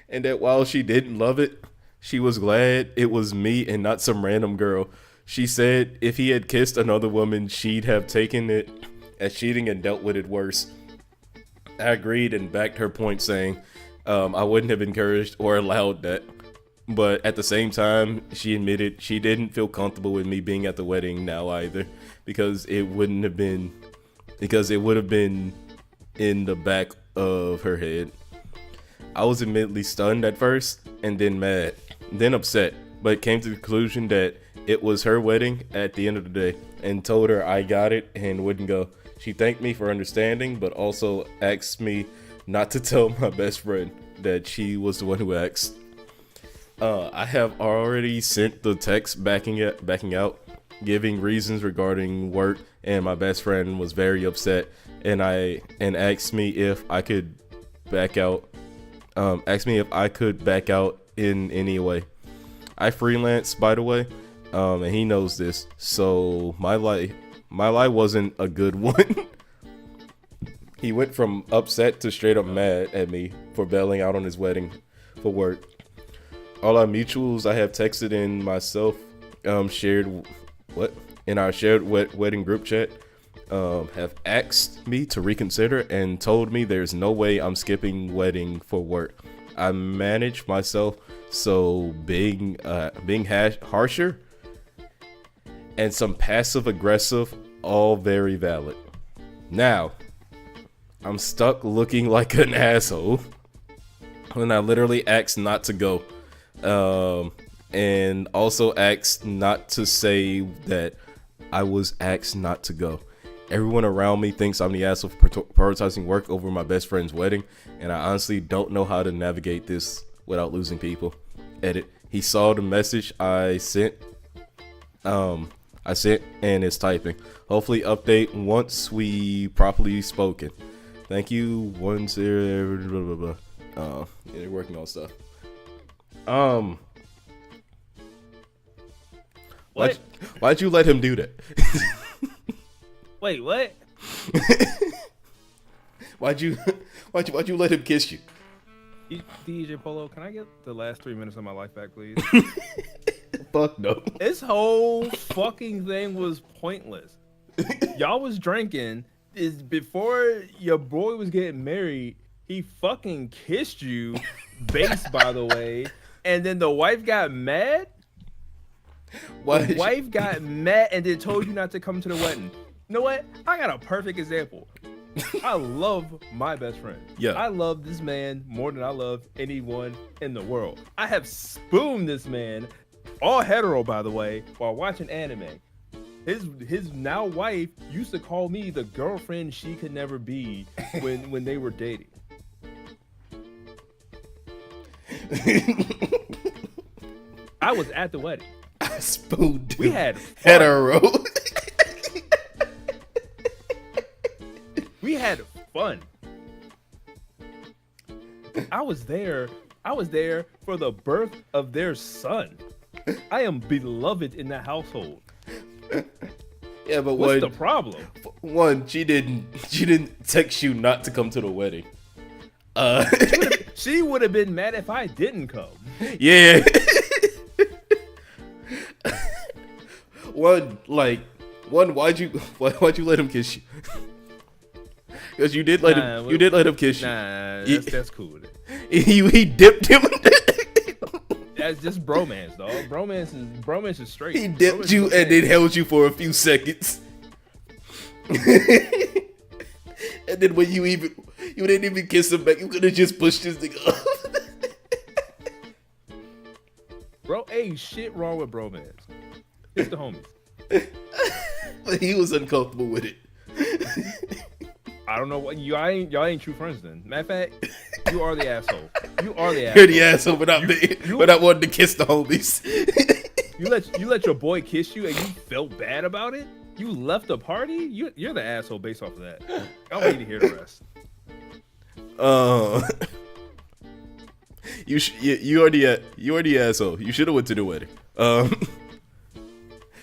and that while she didn't love it, she was glad it was me and not some random girl. She said if he had kissed another woman, she'd have taken it as cheating and dealt with it worse. I agreed and backed her point, saying I wouldn't have encouraged or allowed that. But at the same time, she admitted she didn't feel comfortable with me being at the wedding now either, because it would have been in the back of her head. I was admittedly stunned at first, and then mad, then upset, but came to the conclusion that it was her wedding at the end of the day, and told her I got it and wouldn't go. She thanked me for understanding, but also asked me not to tell my best friend that she was the one who asked. I have already sent the text backing out, giving reasons regarding work, and my best friend was very upset and asked me if I could back out. Asked me if I could back out in any way. I freelance, by the way, and he knows this, so my lie wasn't a good one. He went from upset to straight up mad at me for bailing out on his wedding for work. All our mutuals I have texted in myself, shared in our shared wedding group chat, have asked me to reconsider and told me there's no way I'm skipping wedding for work. I manage myself, so being harsher and some passive aggressive, all very valid. Now, I'm stuck looking like an asshole when I literally asked not to go. And also asked not to say that I was asked not to go. Everyone around me thinks I'm the asshole for prioritizing work over my best friend's wedding, and I honestly don't know how to navigate this without losing people. Edit. He saw the message I sent. And is typing. Hopefully update once we properly spoken. Thank you. 10 blah blah blah. Yeah, they're working on stuff. What? Why'd you let him do that? Wait, what? Why'd you let him kiss you? DJ Polo, can I get the last 3 minutes of my life back, please? Fuck no. This whole fucking thing was pointless. Y'all was drinking. Is before your boy was getting married, he fucking kissed you, base by the way, and then the wife got mad. The wife got mad and then told you not to come to the wedding. You know what? I got a perfect example. I love my best friend. Yeah. I love this man more than I love anyone in the world. I have spooned this man, all hetero by the way, while watching anime. His now wife used to call me the girlfriend she could never be when they were dating. I was at the wedding. I spooned. We had fun. hetero. We had fun. I was there for the birth of their son. I am beloved in the household. Yeah, but what's the problem? One, she didn't text you not to come to the wedding. She would have been mad if I didn't come. Yeah. Why'd you let him kiss you? Because you did let him kiss you. Nah, that's cool. He dipped him. That's just bromance, dog. Bromance is straight. He dipped you and then held you for a few seconds. And then when you didn't even kiss him back, you could have just pushed his nigga off. Bro, ain't shit wrong with bromance. It's the homies. But he was uncomfortable with it. I don't know what y'all ain't true friends then. Matter of fact, you are the asshole. You are the You're asshole. the asshole but not wanting to kiss the homies. You let your boy kiss you and you felt bad about it? You left the party? You're the asshole based off of that. I don't need to hear the rest. You are the asshole. You should have went to the wedding.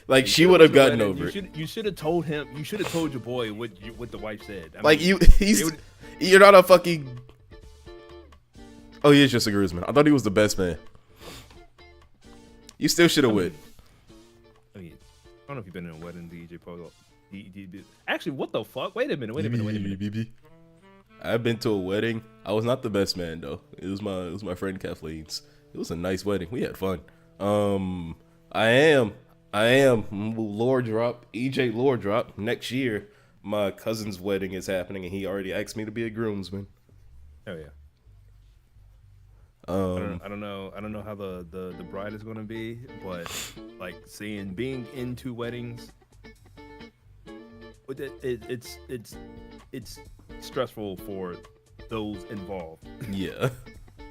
Like she would have gotten over it. You should have told him. You should have told your boy what the wife said. You're not a fucking. Oh, he is just a groomsman. I thought he was the best man. You still should have went. I mean, I don't know if you've been in a wedding, DJ Polo. Actually, what the fuck? Wait a minute. I've been to a wedding. I was not the best man though. It was my friend Kathleen's. It was a nice wedding. We had fun. I am lore drop, EJ lore drop. Next year, my cousin's wedding is happening, and he already asked me to be a groomsman. Oh yeah. I don't know how the bride is gonna be, but like being into weddings, it's stressful for those involved. Yeah.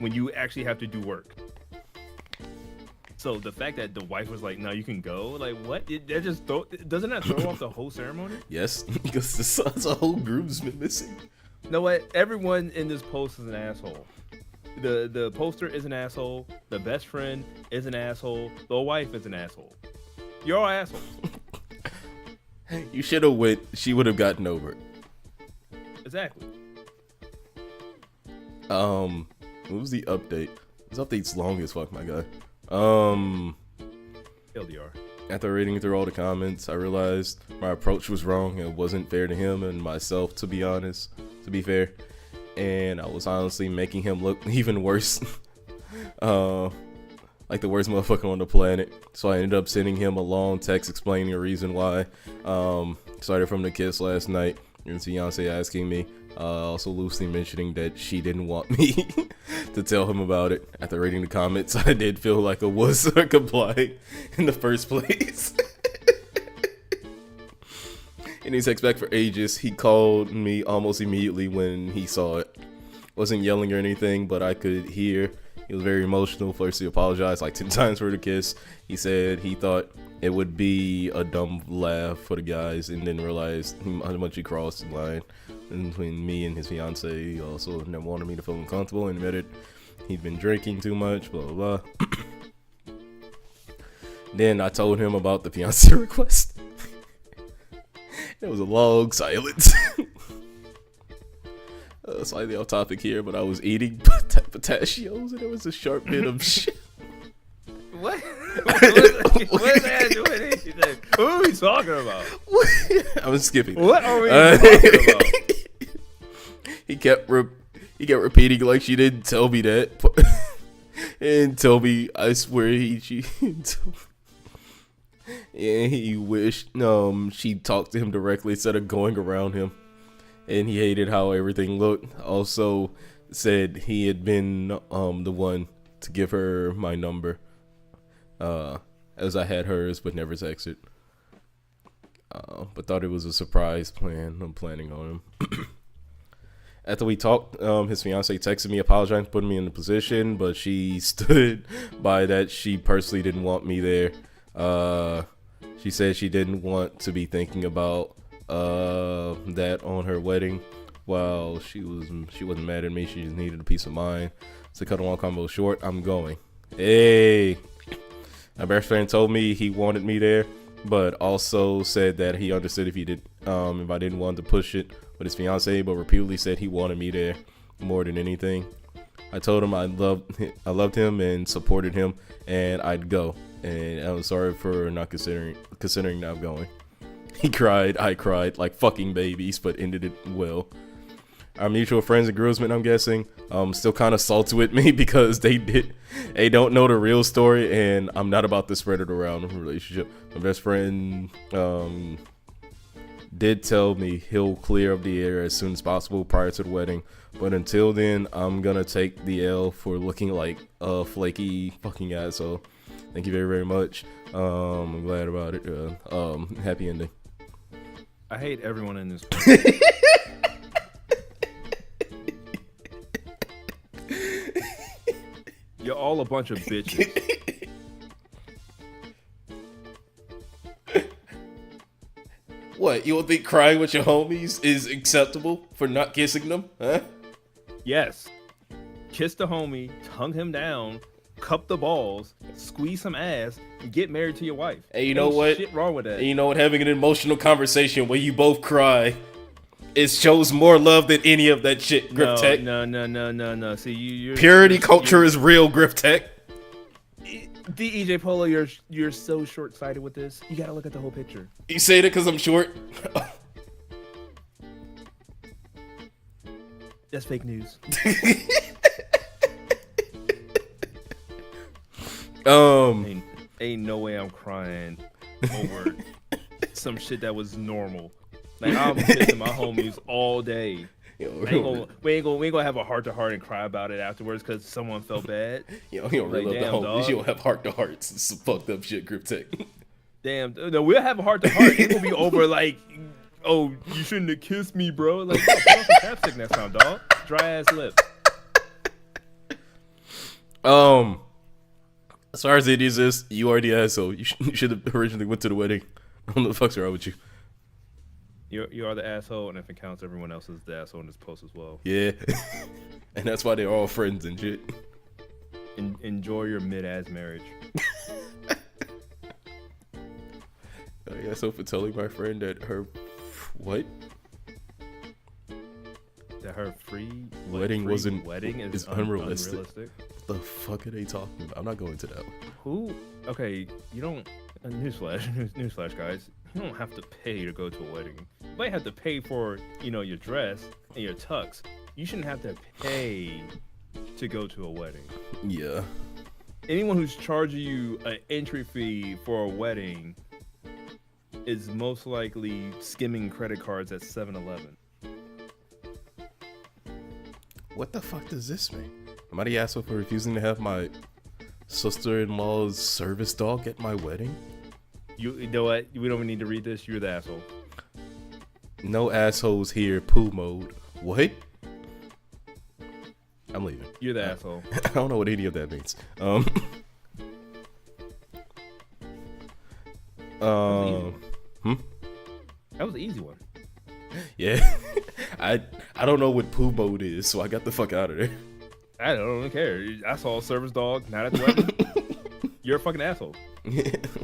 When you actually have to do work. So the fact that the wife was like, "No, you can go," like what? Doesn't that throw off the whole ceremony? Yes, because there's a whole groomsman missing. You know what? Everyone in this post is an asshole. The poster is an asshole. The best friend is an asshole. The wife is an asshole. You're all assholes. You should have went. She would have gotten over it. Exactly. What was the update? This update's long as fuck, my guy. LDR. After reading through all the comments, I realized my approach was wrong. It wasn't fair to him and myself, to be honest, to be fair. And I was honestly making him look even worse. Like the worst motherfucker on the planet. So I ended up sending him a long text explaining the reason why. Started from the kiss last night. And his fiance asking me. Also loosely mentioning that she didn't want me to tell him about it. After reading the comments, I did feel like a wuss or comply in the first place. And he's back for ages. He called me almost immediately when he saw it. Wasn't yelling or anything, but I could hear he was very emotional. First, he apologized like 10 times for the kiss. He said he thought it would be a dumb laugh for the guys and then realized how much he crossed the line between me and his fiance. He also never wanted me to feel uncomfortable and admitted he'd been drinking too much, blah, blah, blah. Then I told him about the fiance request. There was a long silence. Slightly off topic here, but I was eating pistachios and there was a sharp bit of shit. What? What is that doing anything? Who are we talking about? I'm skipping. What are we talking about? He kept repeating like she didn't tell me that, and tell me I swear she and he wished she talked to him directly instead of going around him, and he hated how everything looked. Also said he had been the one to give her my number, as I had hers but never texted. But thought it was a surprise plan. I'm planning on him. After we talked, his fiance texted me apologizing for putting me in the position, but she stood by that she personally didn't want me there. She said she didn't want to be thinking about that on her wedding. While she wasn't mad at me, she just needed a peace of mind. To cut a long combo short, I'm going. Hey, my best friend told me he wanted me there, but also said that he understood if I didn't want to push it with his fiance, but repeatedly said he wanted me there more than anything. I told him I loved him and supported him, and I'd go. And I was sorry for not considering not going. He cried, I cried like fucking babies, but ended it well. Our mutual friends and groomsmen, I'm guessing, still kind of salty with me because they don't know the real story, and I'm not about to spread it around in a relationship. My best friend did tell me he'll clear up the air as soon as possible prior to the wedding, but until then, I'm gonna take the L for looking like a flaky fucking asshole. Thank you very, very much. I'm glad about it. Happy ending. I hate everyone in this. You're all a bunch of bitches. What, you don't think crying with your homies is acceptable for not kissing them? Huh? Yes. Kiss the homie, tongue him down, cup the balls, squeeze some ass, and get married to your wife. Hey, you know what? Shit wrong with that. And you know what? Having an emotional conversation where you both cry, it shows more love than any of that shit, Grip Tech. No. See, you're Purity culture is real, Grip Tech. DEJ Polo, you're so short-sighted with this. You gotta look at the whole picture. You say that because I'm short? That's fake news. Ain't no way I'm crying over some shit that was normal. Like I'm missing my homies all day. We ain't gonna have a heart to heart and cry about it afterwards because someone felt bad. You don't really love the homies. You don't have heart to hearts. It's some fucked up shit, Grip Tech. Damn, no, we'll have a heart to heart. It will be over like, oh, you shouldn't have kissed me, bro. Like, put on some chapstick next time, dog. Dry ass lips. As far as it is, you are the asshole. You should have originally went to the wedding. I don't know what the fuck's wrong with you. You are the asshole, and if it counts, everyone else is the asshole in this post as well. Yeah, and that's why they're all friends and shit. Enjoy your mid-ass marriage. Yeah, so for telling my friend that her what? That her wedding wasn't wedding is unrealistic. unrealistic. What the fuck are they talking about? I'm not going to that one. Who? Okay, you don't. Newsflash, guys. You don't have to pay to go to a wedding. You might have to pay for, your dress and your tux. You shouldn't have to pay to go to a wedding. Yeah. Anyone who's charging you an entry fee for a wedding is most likely skimming credit cards at 7-Eleven. What the fuck does this mean? Am I the asshole for refusing to have my sister-in-law's service dog at my wedding? You know what? We don't even need to read this. You're the asshole. No assholes here. Poo mode. What? I'm leaving. You're the asshole. I don't know what any of that means. That was an easy one. Yeah. I don't know what poo mode is, so I got the fuck out of there. I don't care. I saw a service dog not at the wedding. You're a fucking asshole.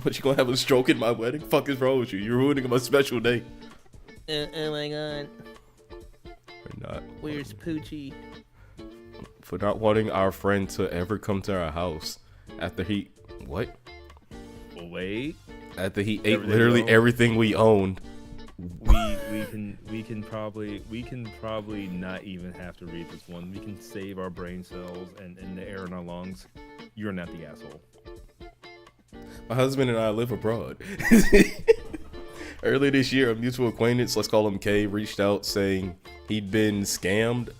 What, you gonna have a stroke at my wedding? Fuck is wrong with you? You're ruining my special day. Oh my god. Or not. Where's Poochie? For not wanting our friend to ever come to our house after he what? Wait. After he ate literally everything we owned. We can probably not even have to read this one. We can save our brain cells and the air in our lungs. You're not the asshole. My husband and I live abroad. Earlier this year, a mutual acquaintance, let's call him K, reached out saying he'd been scammed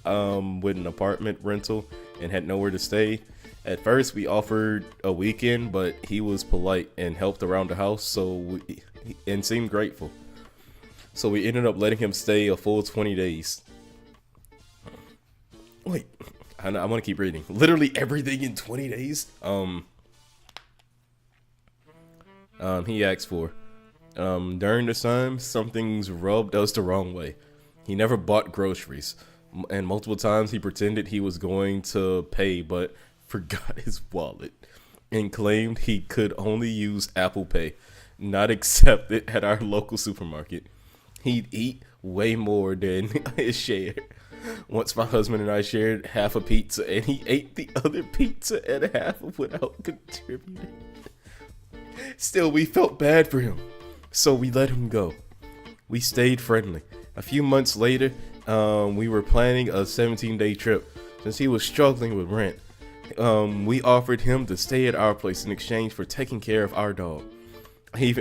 with an apartment rental and had nowhere to stay. At first, we offered a weekend, but he was polite and helped around the house, and seemed grateful. So we ended up letting him stay a full 20 days. Wait, I want to keep reading. Literally everything in 20 days. He asked for. During this time, something's rubbed us the wrong way. He never bought groceries, and multiple times he pretended he was going to pay, but forgot his wallet, and claimed he could only use Apple Pay, not accept it at our local supermarket. He'd eat way more than his share. Once my husband and I shared half a pizza, and he ate the other pizza and half without contributing. Still, we felt bad for him, so we let him go. We stayed friendly. A few months later, we were planning a 17-day trip. Since he was struggling with rent, we offered him to stay at our place in exchange for taking care of our dog. My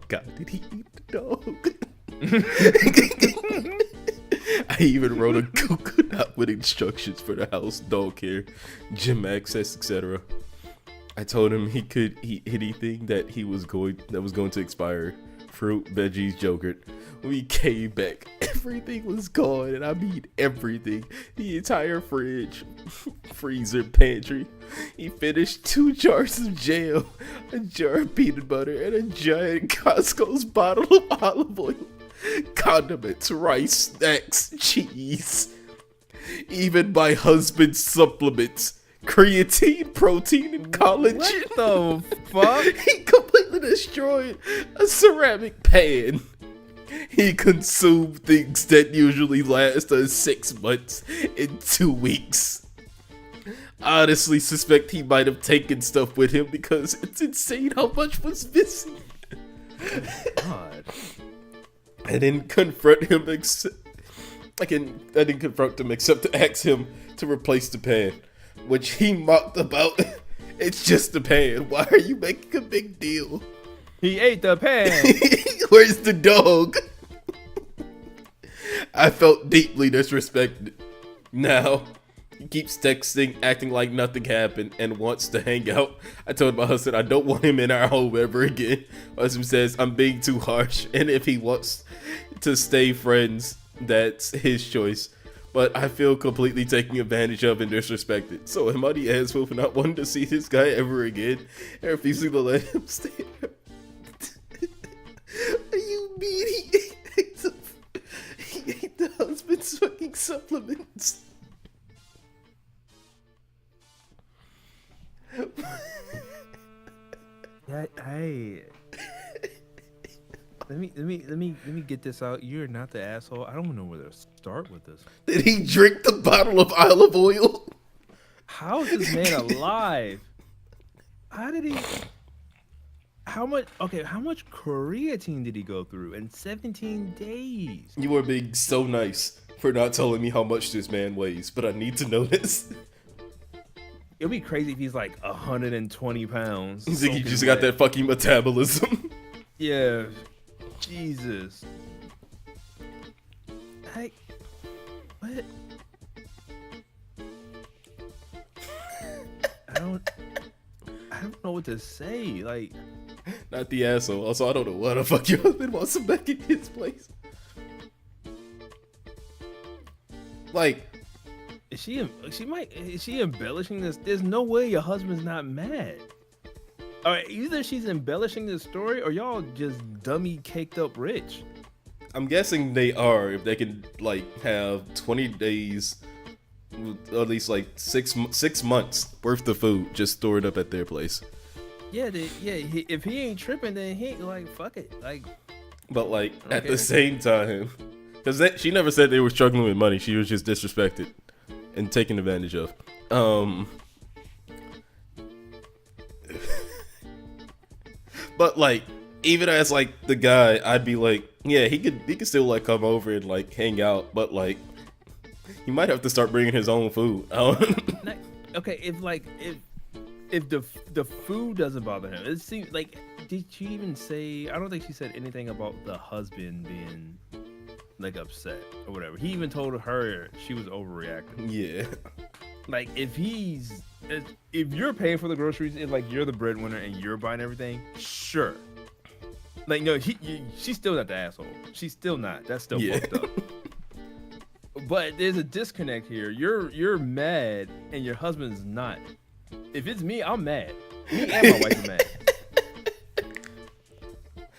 God, did he eat the dog? I even wrote a Google Doc with instructions for the house, dog care, gym access, etc. I told him he could eat anything that was going to expire. Fruit, veggies, yogurt. We came back. Everything was gone, and I mean everything. The entire fridge, freezer, pantry. He finished 2 jars of jam, a jar of peanut butter, and a giant Costco's bottle of olive oil. Condiments, rice, snacks, cheese. Even my husband's supplements. Creatine, protein, and collagen. What the fuck? He completely destroyed a ceramic pan. He consumed things that usually last us 6 months in 2 weeks. I honestly suspect he might have taken stuff with him because it's insane how much was missing. God. I didn't confront him except to ask him to replace the pan, which he mocked about It's just a pan. Why are you making a big deal? He ate the pan. Where's the dog? I felt deeply disrespected. Now, he keeps texting, acting like nothing happened, and wants to hang out. I told my husband I don't want him in our home ever again. My husband says I'm being too harsh, and if he wants to stay friends, that's his choice. But I feel completely taken advantage of and disrespected. So am I the asshole for not wanting to see this guy ever again and refusing to let him stay? Are you mean he ate the husband's fucking supplements? Hey. Let me get this out. You're not the asshole. I don't know where to start with this. Did he drink the bottle of olive oil? How is this man alive? How did he? How much? Okay, how much creatine did he go through in 17 days? You are being so nice for not telling me how much this man weighs, but I need to know this. It'd be crazy if he's like 120 pounds. You think he just got that fucking metabolism? Yeah. Jesus. Hey, what? I don't know what to say. Like, Not the asshole. Also, I don't know why the fuck your husband wants him back in his place. Like, is she embellishing this? There's no way your husband's not mad. All right, either she's embellishing this story or y'all just dummy caked up rich. I'm guessing they are if they can like have 20 days, at least like six months worth of food just stored up at their place. Yeah, if he ain't tripping, then he ain't like fuck it. Like, but like at the same time, because she never said they were struggling with money. She was just disrespected and taken advantage of. But like, even as like the guy, I'd be like, yeah, he could still like come over and like hang out, but like, he might have to start bringing his own food. Okay, if the food doesn't bother him, it seems like, did she even say? I don't think she said anything about the husband being like upset or whatever. He even told her she was overreacting. Yeah. Like, if you're paying for the groceries and like you're the breadwinner and you're buying everything, sure. Like, no, she's still not the asshole. She's still not. That's still fucked up. But there's a disconnect here. You're mad and your husband's not. If it's me, I'm mad. Me and my wife are mad.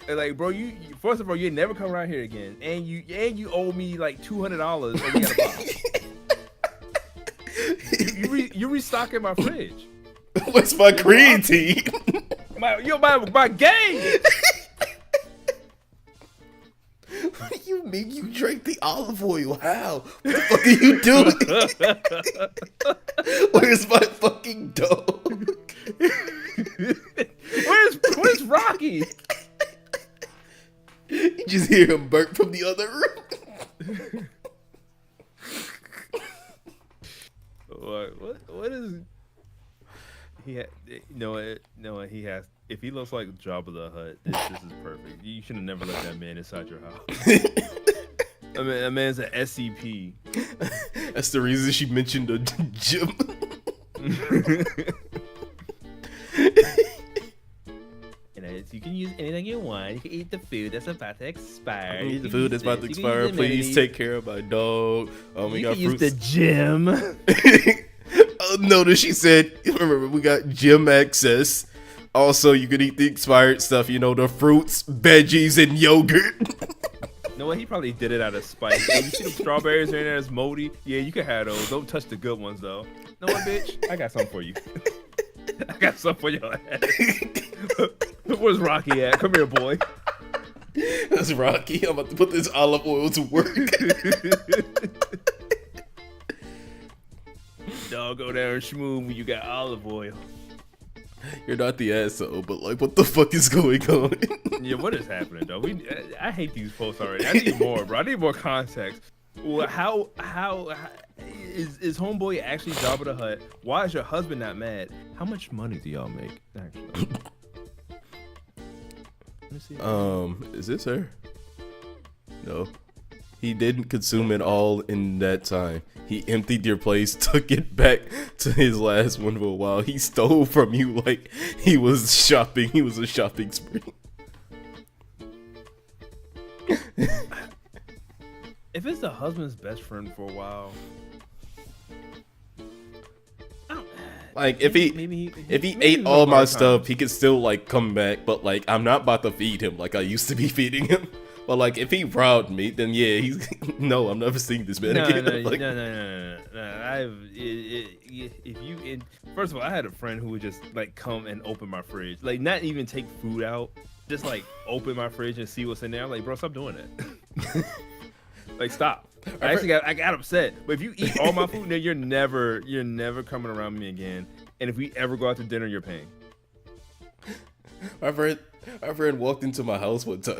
And like, bro, you first of all, you never come around here again, and you owe me like $200, and we got a box. You restocking my fridge. What's my creatine? my game. What do you mean you drank the olive oil? How? What the fuck are you doing? Where's my fucking dog? Where's Rocky? You just hear him burp from the other room. What is he? No, he has. If he looks like Jabba the Hutt, this is perfect. You should have never let that man inside your house. I mean, that man's an SCP. That's the reason she mentioned the gym. You can use anything you want. You can eat the food that's about to expire. Eat the food that's about to expire. Please take care of my dog. We got use fruits. the gym. Notice she said, remember, we got gym access. Also, you could eat the expired stuff, you know, the fruits, veggies, and yogurt. You know what? He probably did it out of spite. Hey, you see the strawberries in there that's moldy? Yeah, you can have those. Don't touch the good ones, though. You know what, bitch? I got something for you. I got something for your ass. Where's Rocky at? Come here, boy. That's Rocky. I'm about to put this olive oil to work. Dog, go down and schmoo when you got olive oil. You're not the asshole, but like, what the fuck is going on? Yeah, what is happening, though? I hate these posts already. I need more, bro. I need more context. How is homeboy actually Jabba the Hutt? Why is your husband not mad? How much money do y'all make? Actually, let me see. Is this her? No. He didn't consume it all in that time. He emptied your place, took it back to his last one for a while. He stole from you like he was shopping. He was a shopping spree. If it's the husband's best friend for a while, I don't, Like if he maybe ate all my hard stuff, times. he could still like come back. But like I'm not about to feed him like I used to be feeding him. But like if he robbed me, then yeah, he's no. I'm never seeing this man No, again. no, Like, no. If you first of all, I had a friend who would just like come and open my fridge, like not even take food out, just like open my fridge and see what's in there. I'm like, bro, stop doing that. Like, stop. I got upset. But if you eat all my food, then you're never coming around me again. And if we ever go out to dinner, you're paying. my friend walked into my house one time.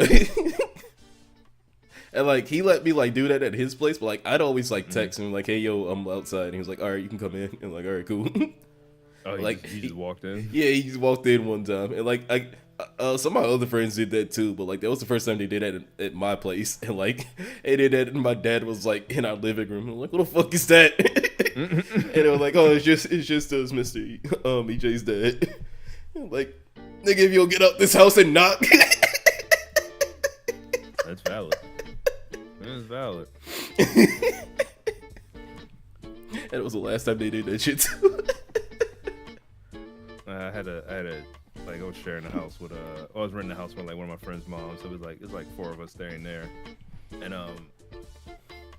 And like he let me like do that at his place, but like I'd always like text him like, "Hey yo, I'm outside." And he was like, "All right, you can come in." And I'm like, "All right, cool." Oh, he just walked in. Yeah, he just walked in one time, and like some of my other friends did that too. But like that was the first time they did that at my place, and like they did that, and my dad was like in our living room. I'm like, "What the fuck is that?" And they were like, "Oh, it's just us, Mister EJ's dad." Like, nigga, if you'll get up this house and knock. That's valid. That's valid. And it was the last time they did that shit too. I had a like I was sharing a house with I was renting a house with like one of my friend's moms. So it was like four of us staying there, and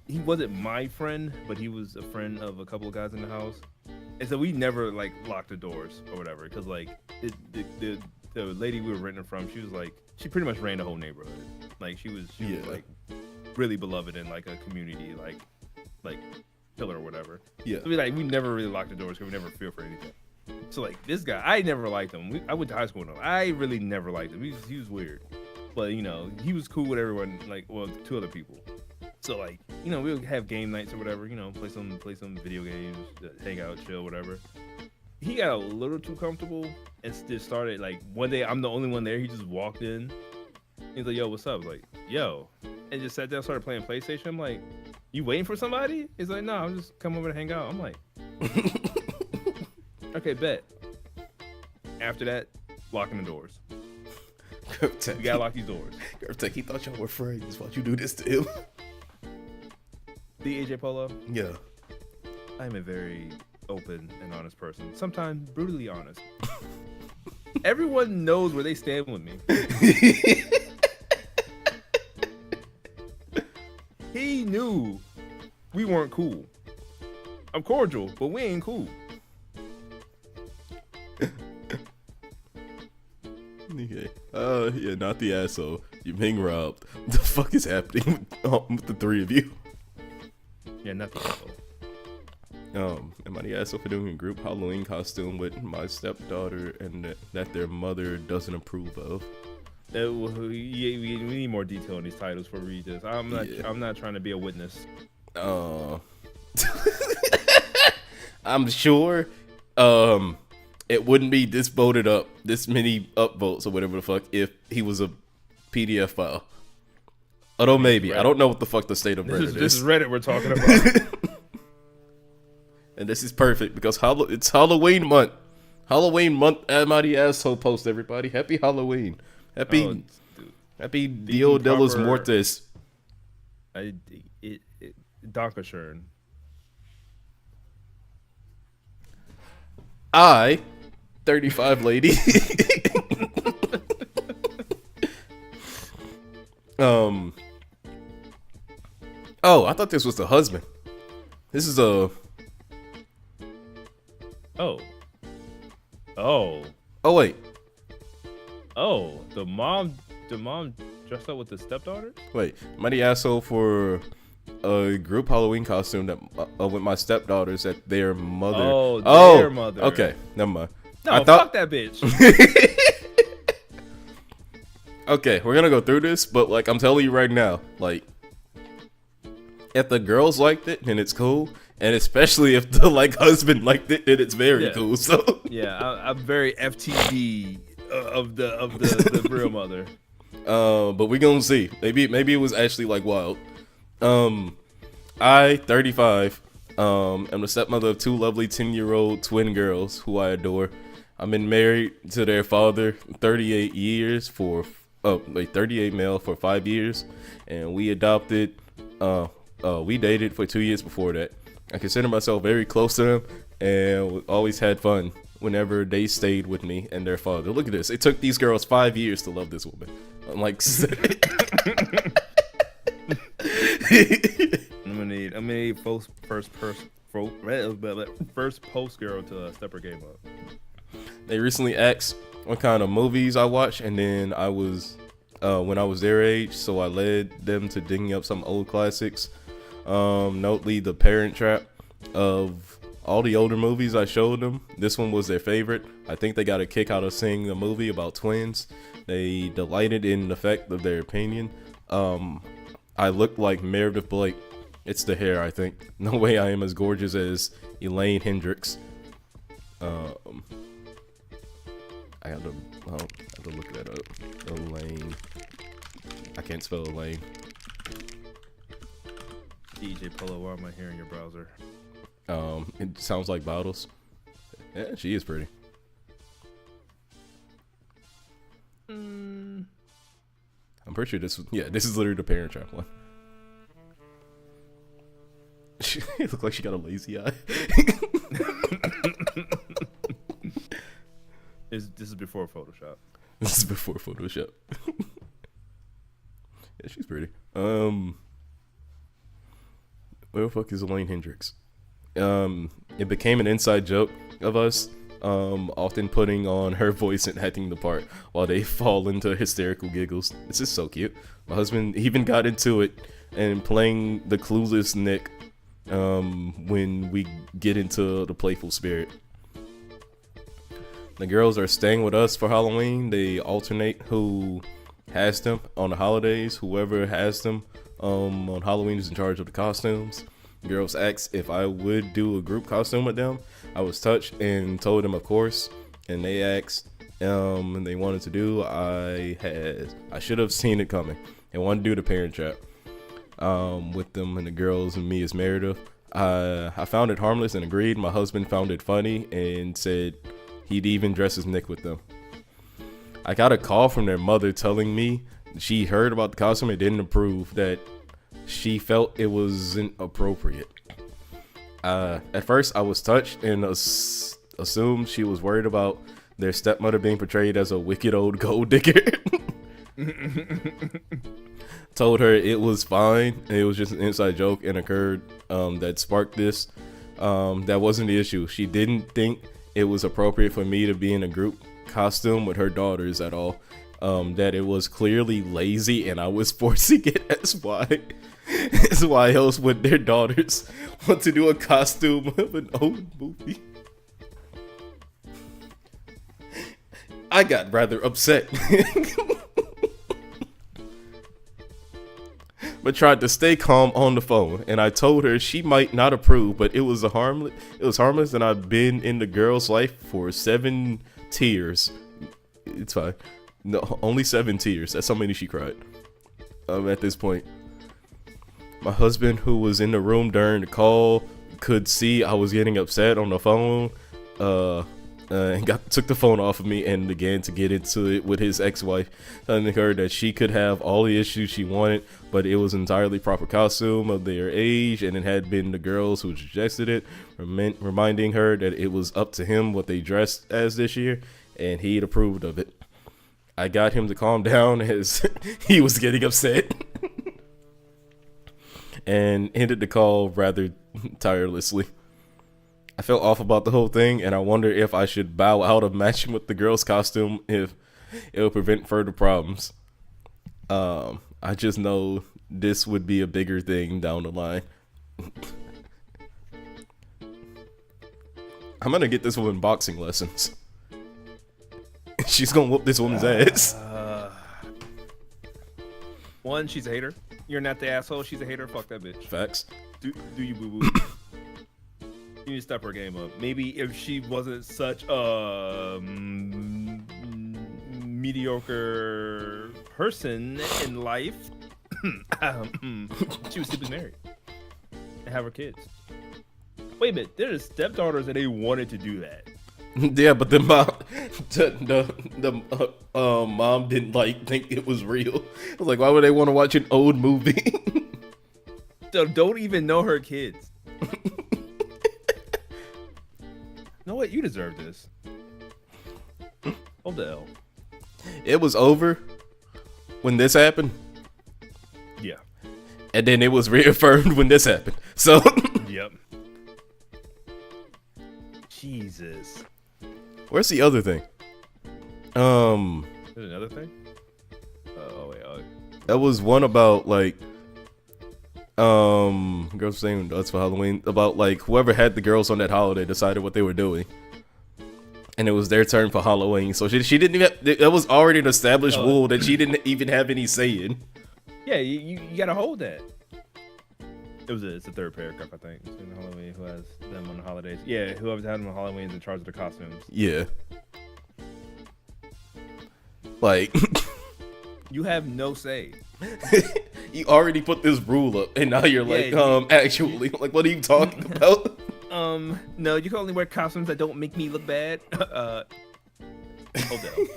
he wasn't my friend, but he was a friend of a couple of guys in the house, and so we never like locked the doors or whatever, because like the lady we were renting from, she pretty much ran the whole neighborhood. Like she was like really beloved in like a community like pillar or whatever. Yeah. So we never really locked the doors because we never feel for anything. So like this guy, I never liked him. I went to high school with him. I really never liked him. He was weird, but you know he was cool with everyone. Like, well, two other people. So like, you know, we would have game nights or whatever. You know, play some video games, hang out, chill, whatever. He got a little too comfortable and just started like one day. I'm the only one there. He just walked in. He's like, "Yo, what's up?" I was like, "Yo," and just sat down, started playing PlayStation. I'm like, "You waiting for somebody?" He's like, "No, I'm just come over to hang out." I'm like, "Okay, bet." After that, locking the doors. You gotta lock these doors. Tech, he thought y'all were friends. Why'd you do this to him? The AJ Polo, Yeah. I'm a very open and honest person. Sometimes brutally honest. Everyone knows where they stand with me. He knew we weren't cool. I'm cordial, but we ain't cool. Okay. Yeah, not the asshole. You're being robbed. What the fuck is happening with the three of you? Yeah, nothing. Am I the asshole for doing a group Halloween costume with my stepdaughter and that their mother doesn't approve of? We need more detail on these titles before we read this. I'm not trying to be a witness. I'm sure it wouldn't be this many upvotes or whatever the fuck if he was a PDF file. Although maybe. I don't know what the fuck the state of Reddit is. This is Reddit we're talking about. And this is perfect because it's Halloween month. Halloween month, am I the asshole post, everybody. Happy Halloween. Happy Dia de los Muertos. Dankeschön. I, 35 lady. Oh, I thought this was the husband. This is a. Oh wait. Oh, the mom dressed up with the stepdaughter? Wait, am I the asshole for a group Halloween costume that with my stepdaughters at their mother? Oh, their mother. Okay, never mind. No, fuck that bitch. Okay, we're gonna go through this, but like I'm telling you right now, like if the girls liked it, then it's cool. And especially if the like husband liked it, then it's very Yeah. cool. So Yeah, I'm very FTD of the real mother. but we gonna see. Maybe it was actually like wild. I 35 am the stepmother of 2 lovely 10-year-old twin girls who I adore. I've been married to their father 38 years for 38 male for 5 years, and we adopted. We dated for 2 years before that. I consider myself very close to them, and always had fun whenever they stayed with me and their father. Look at this. It took these girls 5 years to love this woman. I'm like, I'm gonna need first post girl to step her game up. they recently asked what kind of movies I watch, and then I was when I was their age, so I led them to digging up some old classics. Notably, The Parent Trap. Of all the older movies I showed them, this one was their favorite. I think they got a kick out of seeing a movie about twins. They delighted in the fact of their opinion. I look like Meredith Blake. It's the hair, I think. No way I am as gorgeous as Elaine Hendricks. I have to look that up. Elaine. I can't spell Elaine. DJ Polo, why am I here in your browser? It sounds like bottles. Yeah, she is pretty. I'm pretty sure this is literally the Parent Trap one. It looked like she got a lazy eye. This is before Photoshop. This is before Photoshop. Yeah, she's pretty. Where the fuck is Elaine Hendricks? It became an inside joke of us, often putting on her voice and acting the part while they fall into hysterical giggles. This is so cute. My husband even got into it and playing the clueless Nick when we get into the playful spirit. The girls are staying with us for Halloween. They alternate who has them on the holidays. Whoever has them on Halloween is in charge of the costumes. Girls asked if I would do a group costume with them. I was touched and told them of course. And they asked and they wanted to do. I should have seen it coming. They wanted to do the Parent Trap with them and the girls and me as Meredith. I found it harmless and agreed. My husband found it funny and said he'd even dress as Nick with them. I got a call from their mother telling me she heard about the costume and didn't approve, that she felt it wasn't appropriate. At first I was touched and assumed she was worried about their stepmother being portrayed as a wicked old gold digger. Told her it was fine, it was just an inside joke and occurred that sparked this. That wasn't the issue. She didn't think it was appropriate for me to be in a group costume with her daughters at all. That it was clearly lazy and I was forcing it. That's why else would their daughters want to do a costume of an old movie? I got rather upset. But tried to stay calm on the phone, and I told her she might not approve, but it was harmless, and I've been in the girl's life for 7 tears. It's fine. No, only 7 tears. That's how many she cried. At this point, my husband, who was in the room during the call, could see I was getting upset on the phone. And took the phone off of me and began to get into it with his ex-wife, telling her that she could have all the issues she wanted, but it was entirely proper costume of their age, and it had been the girls who suggested it, reminding her that it was up to him what they dressed as this year, and he'd approved of it. I got him to calm down as he was getting upset, and ended the call rather tirelessly. I felt off about the whole thing, and I wonder if I should bow out of matching with the girl's costume if it will prevent further problems. I just know this would be a bigger thing down the line. I'm gonna get this woman boxing lessons. She's gonna whoop this woman's ass. One, she's a hater. You're not the asshole. She's a hater. Fuck that bitch. Facts. Do you boo boo? to step her game up. Maybe if she wasn't such a mediocre person in life, she would simply marry and have her kids. Wait a minute, there's stepdaughters and they wanted to do that. Yeah, but the mom didn't like think it was real. I was like, why would they want to watch an old movie? So don't even know her kids. You know what? You deserve this. Hold the L. It was over when this happened, Yeah. and then it was reaffirmed when this happened. So, Yep. Jesus. where's the other thing? There's another thing? Oh, wait. Oh. That was one about like, girls saying that's for Halloween. About like whoever had the girls on that holiday decided what they were doing, and it was their turn for Halloween. So she didn't even. That was already an established rule that she didn't even have any say in. Yeah, you gotta hold that. It's the third paragraph, I think. It's in Halloween. Who has them on the holidays? Yeah, whoever's had them on Halloween is in charge of the costumes. Yeah. Like, You have no say. you already put this rule up, and now you're like, Yeah, actually, like, what are you talking about? No, you can only wear costumes that don't make me look bad. Hold on.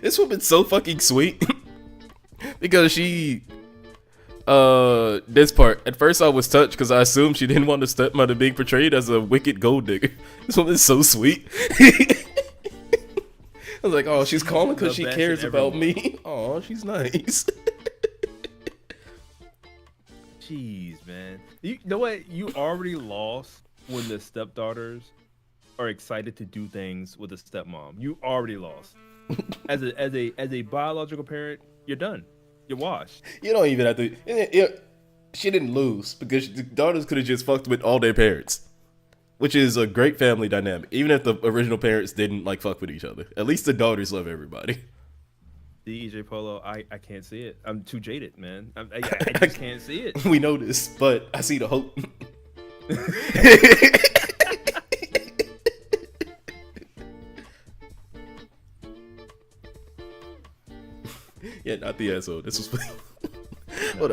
This woman's so fucking sweet because she, this part. At first, I was touched because I assumed she didn't want the stepmother being portrayed as a wicked gold digger. This woman's so sweet. I was like, oh, she's calling because she cares about me. Oh, she's nice. Jeez, man. You know what? You already lost when the stepdaughters are excited to do things with a stepmom. You already lost. As a biological parent, you're done. You're washed. You don't even have to. She didn't lose because the daughters could have just fucked with all their parents, which is a great family dynamic. Even if the original parents didn't like fuck with each other, at least the daughters love everybody. The EJ Polo, I can't see it. I'm too jaded, man. I just can't see it. We know this, but I see the hope. Yeah, not the asshole. This was what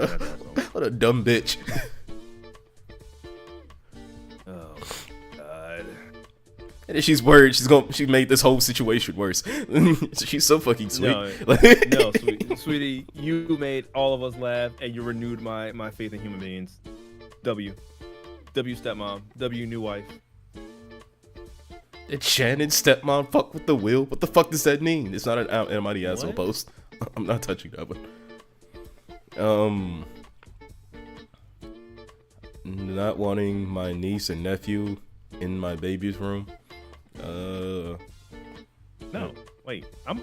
a dumb bitch. Oh God. And if she's worried, she made this whole situation worse. She's so fucking sweet. No, sweetie, you made all of us laugh, and you renewed my faith in human beings. W stepmom. W new wife. Did Shannon's stepmom fuck with the will? What the fuck does that mean? It's not an Am I the Asshole post. I'm not touching that one. Not wanting my niece and nephew in my baby's room. No, wait. I'm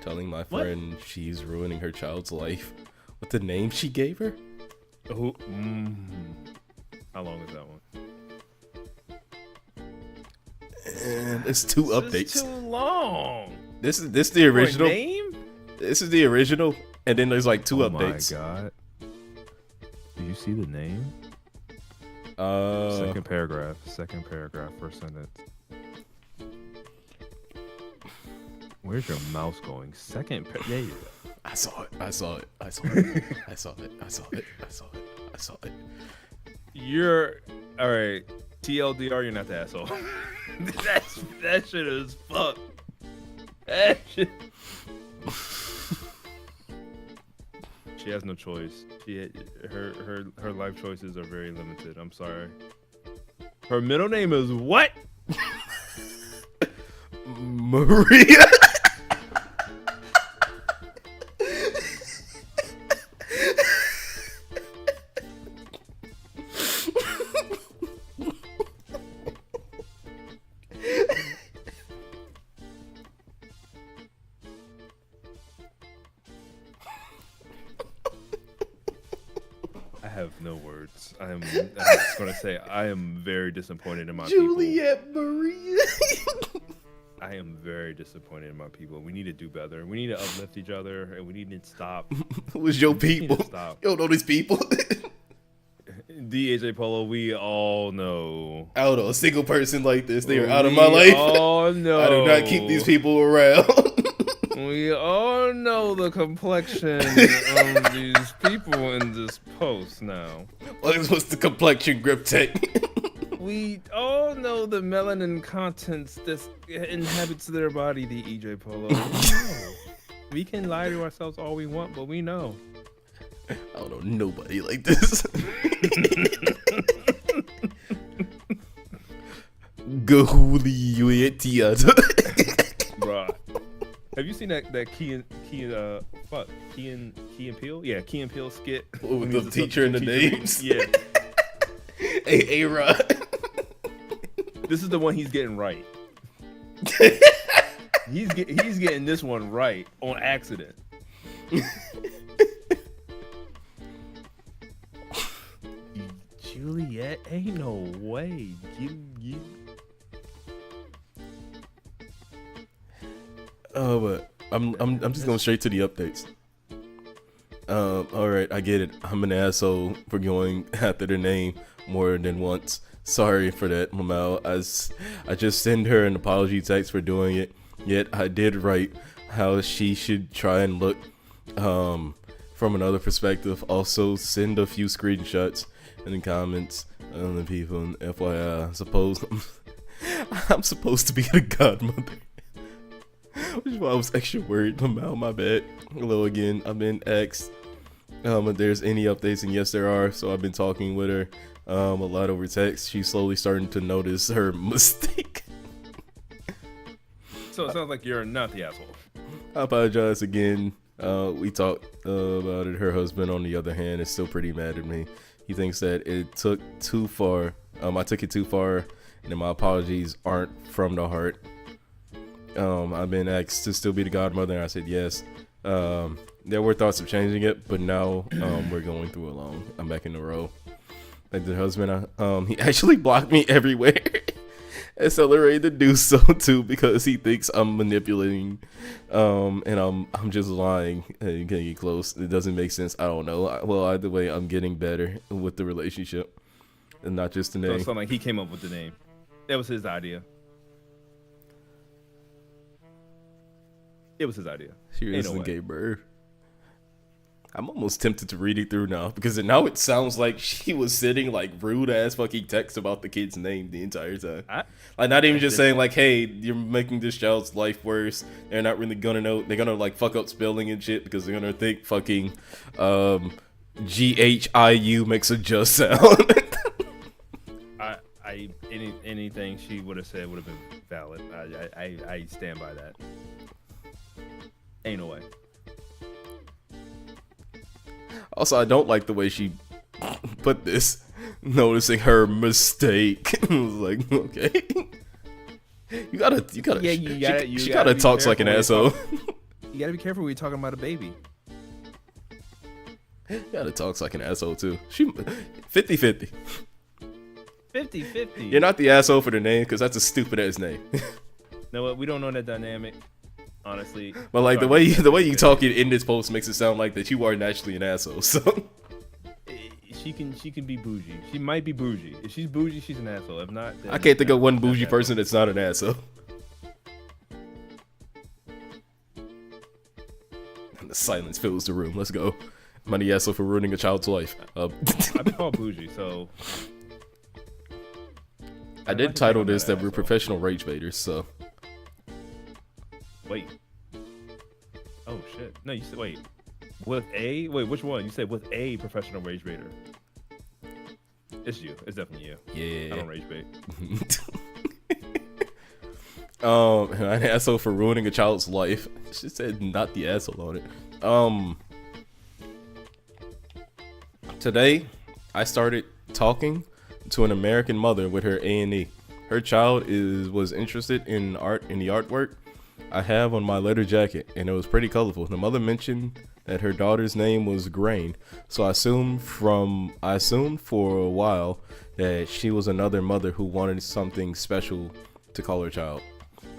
telling my friend she's ruining her child's life with the name she gave her. Who? How long is that one? And it's two updates. This is too long. This is the original. For a name? This is the original, and then there's like two updates. Oh my God! Do you see the name? Second paragraph, first sentence. Where's your mouse going? Yeah, you go. I saw it. You're all right. TLDR, you're not the asshole. that shit is fuck. That shit. She has no choice. Her life choices are very limited. I'm sorry. Her middle name is what? Maria. I have no words. I'm just gonna say I am very disappointed in my people. Juliet Maria. I am very disappointed in my people. We need to do better. We need to uplift each other, and we need to stop. Who's your people? Stop. You don't know these people. DJ Polo, we all know. I don't know a single person like this. They are out of my life. Oh no! I do not keep these people around. We all know the complexion of these people in this post now. What's the complexion, Grip Tech? We all know the melanin contents that inhabits their body, the EJ Polo. We know. We can lie to ourselves all we want, but we know. I don't know nobody like this. Bruh. Have you seen that Key and Peele? Yeah, Key and Peele skit. With the teacher and the names? Yeah. Hey, A-Rod. This is the one he's getting right. He's getting this one right on accident. Juliet, ain't no way. You. Oh, but I'm just going straight to the updates. All right, I get it. I'm an asshole for going after the name more than once. Sorry for that, Mamal. I just send her an apology text for doing it. Yet I did write how she should try and look from another perspective. Also, send a few screenshots in the comments on the people. And FYI, I suppose I'm supposed to be the godmother. Which is why I was extra worried. Mamal, my bad. Hello again. I've been asked if there's any updates, and yes, there are. So I've been talking with her a lot over text. She's slowly starting to notice her mistake. So it sounds like you're not the asshole. I apologize again. We talked about it. Her husband, on the other hand, is still pretty mad at me. He thinks that it took too far. I took it too far, and that my apologies aren't from the heart. I've been asked to still be the godmother, and I said yes. There were thoughts of changing it, but now we're going through it alone. I'm back in the row. Like the husband, he actually blocked me everywhere. Accelerated to do so too, because he thinks I'm manipulating, and I'm just lying. You can't get close. It doesn't make sense. I don't know. Well, either way, I'm getting better with the relationship, and not just the So name. it sounds like he came up with the name. That was his idea. It was his idea. She Ain't no recently way. gave birth. I'm almost tempted to read it through now, because now it sounds like she was sitting like rude ass fucking text about the kid's name the entire time. Like not even just saying like, hey, you're making this child's life worse. They're not really gonna know. They're gonna like fuck up spelling and shit because they're gonna think fucking GHIU makes a just sound. Anything she would have said would have been valid. I stand by that. Ain't no way. Also, I don't like the way she put this, noticing her mistake. I was like, okay, you gotta, Yeah, she gotta talk like an asshole. You gotta be careful when you're talking about a baby. You gotta talk like an asshole too. She 50-50. 50-50. You're not the asshole for the name, because that's a stupid ass name. No, what? We don't know that dynamic, honestly. But like the way you talk it in this post makes it sound like that you are naturally an asshole. So she can be bougie. She might be bougie. If she's bougie, she's an asshole. If not, then I can't think of one not bougie that. person that's not an asshole. And the silence fills the room. Let's go. I'm not the asshole for ruining a child's life. I've been called bougie, so I like did to title think I'm this that that we're asshole. professional rage baiters. So wait. Oh shit! No, you said wait. With a wait, which one? You said with a professional rage baiter. It's you. It's definitely you. yeah. I don't rage bait. An asshole for ruining a child's life. She said not the asshole on it. Today I started talking to an American mother with her A&E. Her child was interested in the artwork I have on my leather jacket, and it was pretty colorful. The mother mentioned that her daughter's name was Grain, so I assumed for a while that she was another mother who wanted something special to call her child.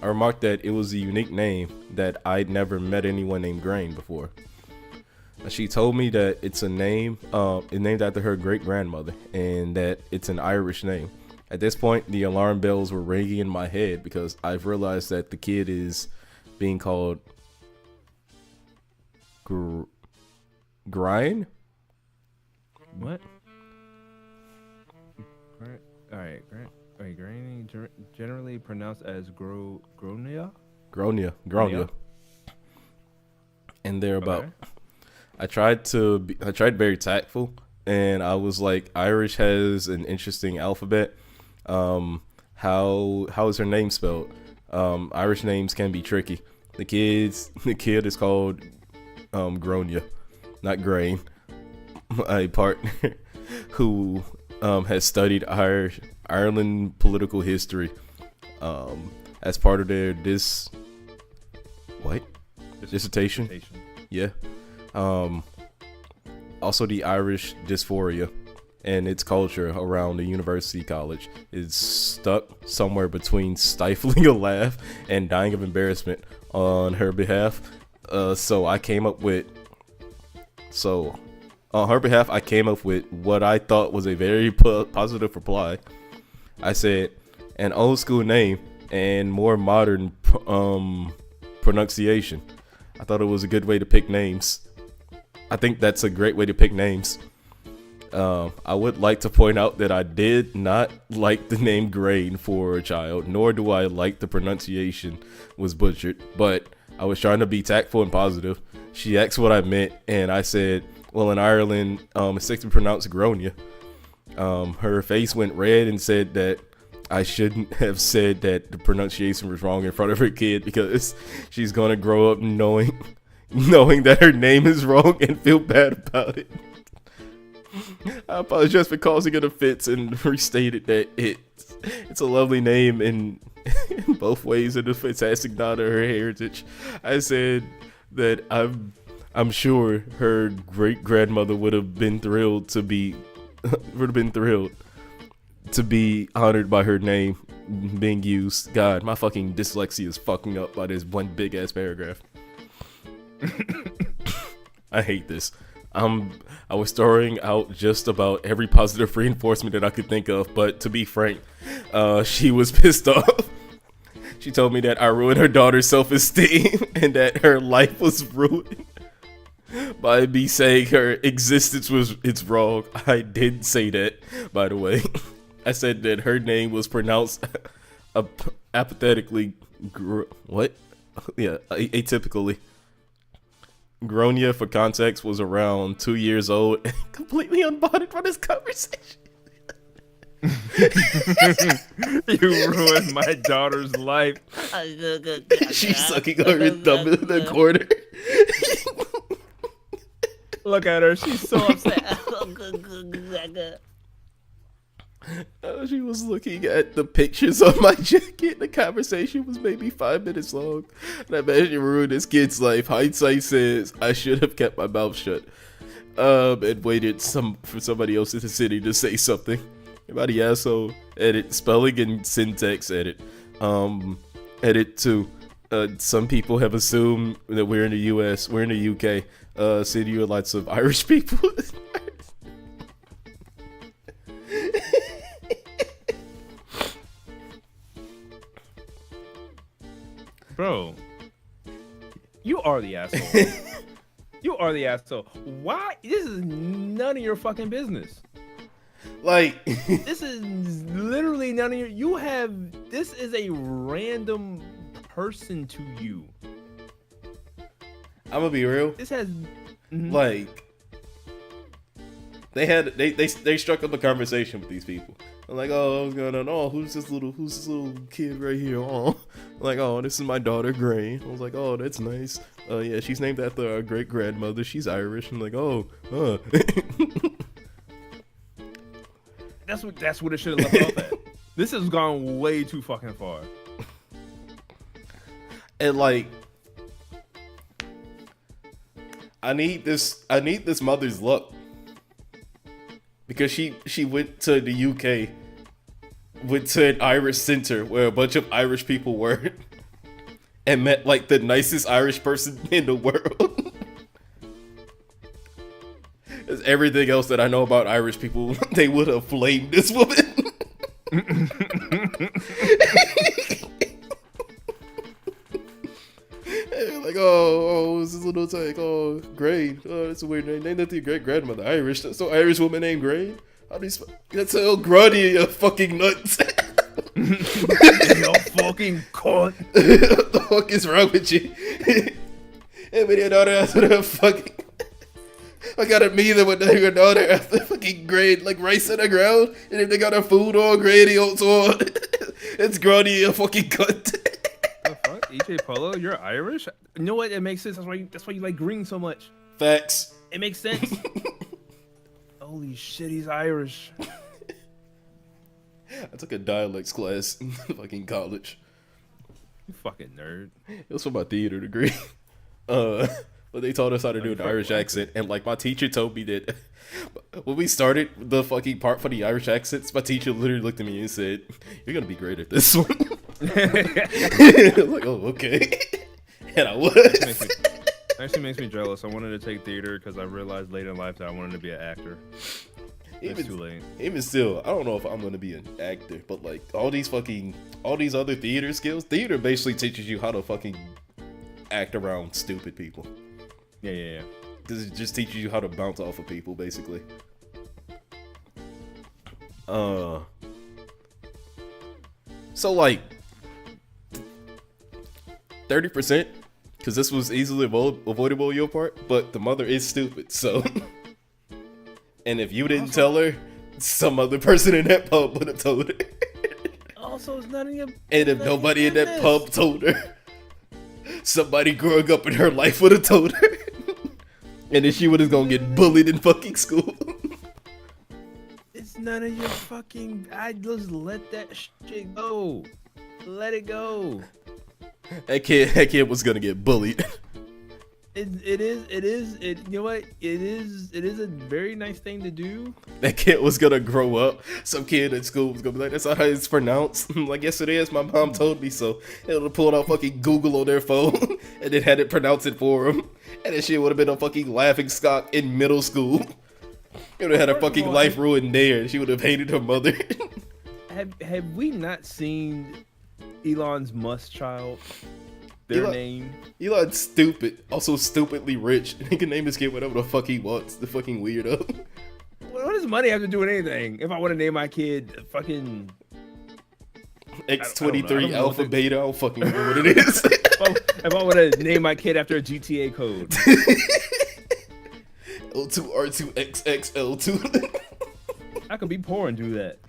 I remarked that it was a unique name, that I'd never met anyone named Grain before. She told me that it's a name, it's named after her great grandmother, and that it's an Irish name. At this point, the alarm bells were ringing in my head because I've realized that the kid is being called Grind. What? All right, graining generally pronounced as gronia. Gronia. And they're about. Okay. I tried very tactful, and I was like, Irish has an interesting alphabet. How is her name spelled? Irish names can be tricky. The kid is called Gronia, not Grain. My partner who has studied Ireland political history as part of their dissertation. Yeah. Also the Irish dysphoria and its culture around the university college is stuck somewhere between stifling a laugh and dying of embarrassment on her behalf. So on her behalf, I came up with what I thought was a very positive reply. I said, an old school name and more modern pronunciation. I thought it was a good way to pick names. I think that's a great way to pick names. I would like to point out that I did not like the name Grain for a child, nor do I like the pronunciation was butchered, but I was trying to be tactful and positive. She asked what I meant, and I said, well, in Ireland, it's safe to pronounce Gronia. Her face went red and said that I shouldn't have said that the pronunciation was wrong in front of her kid because she's going to grow up knowing that her name is wrong and feel bad about it. I apologize for causing it offense and restated that it's a lovely name in both ways and a fantastic nod to her heritage. I said that I'm sure her great grandmother would have been thrilled to be honored by her name being used. God, my fucking dyslexia is fucking up by this one big ass paragraph. I hate this. I was throwing out just about every positive reinforcement that I could think of, but to be frank, she was pissed off. She told me that I ruined her daughter's self-esteem and that her life was ruined by me saying her existence it's wrong. I didn't say that, by the way. I said that her name was pronounced apathetically. Atypically. Gronia, for context, was around 2 years old and completely unbothered by this conversation. You ruined my daughter's life. She's sucking on her thumb in the corner. Look at her. She's so upset. She was looking at the pictures on my jacket. The conversation was maybe 5 minutes long. And I imagine you ruined this kid's life. Hindsight says I should have kept my mouth shut. And waited for somebody else in the city to say something. Everybody asshole. Edit. Spelling and syntax edit. Edit 2. Some people have assumed that we're in the US. We're in the UK. City with lots of Irish people. Bro, you are the asshole. You are the asshole. Why? This is none of your fucking business. Like, This is literally none of your. This is a random person to you. I'm gonna be real. This has. Like, they struck up a conversation with these people. I'm like, oh, what's going on? Oh, who's this little kid right here? Oh, like, oh, this is my daughter, Gray. I was like, oh, that's nice. Yeah, she's named after our great grandmother. She's Irish. I'm like, oh, That's what it should have left off at. This has gone way too fucking far. And like, I need this mother's luck. Because she went to the UK, went to an Irish center where a bunch of Irish people were, and met like the nicest Irish person in the world. everything else that I know about Irish people, they would have flamed this woman. Like, oh, it's this little tank. Oh, Grain. Oh, that's a weird name. Named after your great grandmother. Irish. So Irish woman named Grain. How do you spell? That's so gruddy, you fucking nuts. You fucking cunt. What the fuck is wrong with you? Everybody your daughter after the fucking. I got a me that would name your daughter after fucking Grain, like rice in the ground, and if they got her food all grainy also. It's gruddy, you fucking cunt. The fuck, EJ Polo, you're Irish? You know what? It makes sense. That's why you like green so much. Facts. It makes sense. Holy shit, he's Irish. I took a dialects class in fucking college. You fucking nerd. It was for my theater degree. But they taught us how to do an Irish accent, and like my teacher told me that when we started the fucking part for the Irish accents, my teacher literally looked at me and said, "You're gonna be great at this one." I was like, oh, okay. And I was. Actually makes me jealous. I wanted to take theater because I realized later in life that I wanted to be an actor. It's too late. Even still, I don't know if I'm gonna be an actor, but like all these other theater skills, theater basically teaches you how to fucking act around stupid people. Yeah. Because it just teaches you how to bounce off of people, basically. So like 30%, because this was easily avoidable on your part, but the mother is stupid, so. And if you didn't tell her, some other person in that pub would have told her. Also, it's none of your. And if nobody in that pub told her, somebody growing up in her life would have told her. And then she would have gonna get bullied in fucking school. It's none of your fucking. I just let that shit go. Let it go. That kid was gonna get bullied. It is. You know what? It is a very nice thing to do. That kid was gonna grow up. Some kid at school was gonna be like, "That's not how it's pronounced." Like, yes, it is. My mom told me so. They would have pulled out fucking Google on their phone and then had it pronounce it for him. And then shit would have been a fucking laughing stock in middle school. It would have had her fucking life ruined there. She would have hated her mother. Have we not seen Elon's Musk child? Their name. Elon's stupid. Also stupidly rich. He can name his kid whatever the fuck he wants. The fucking weirdo. What does money have to do with anything? If I want to name my kid fucking X23 Alpha Beta, I don't fucking know what it is. If I want to name my kid after a GTA code. L2R2XXL2. I could be poor and do that.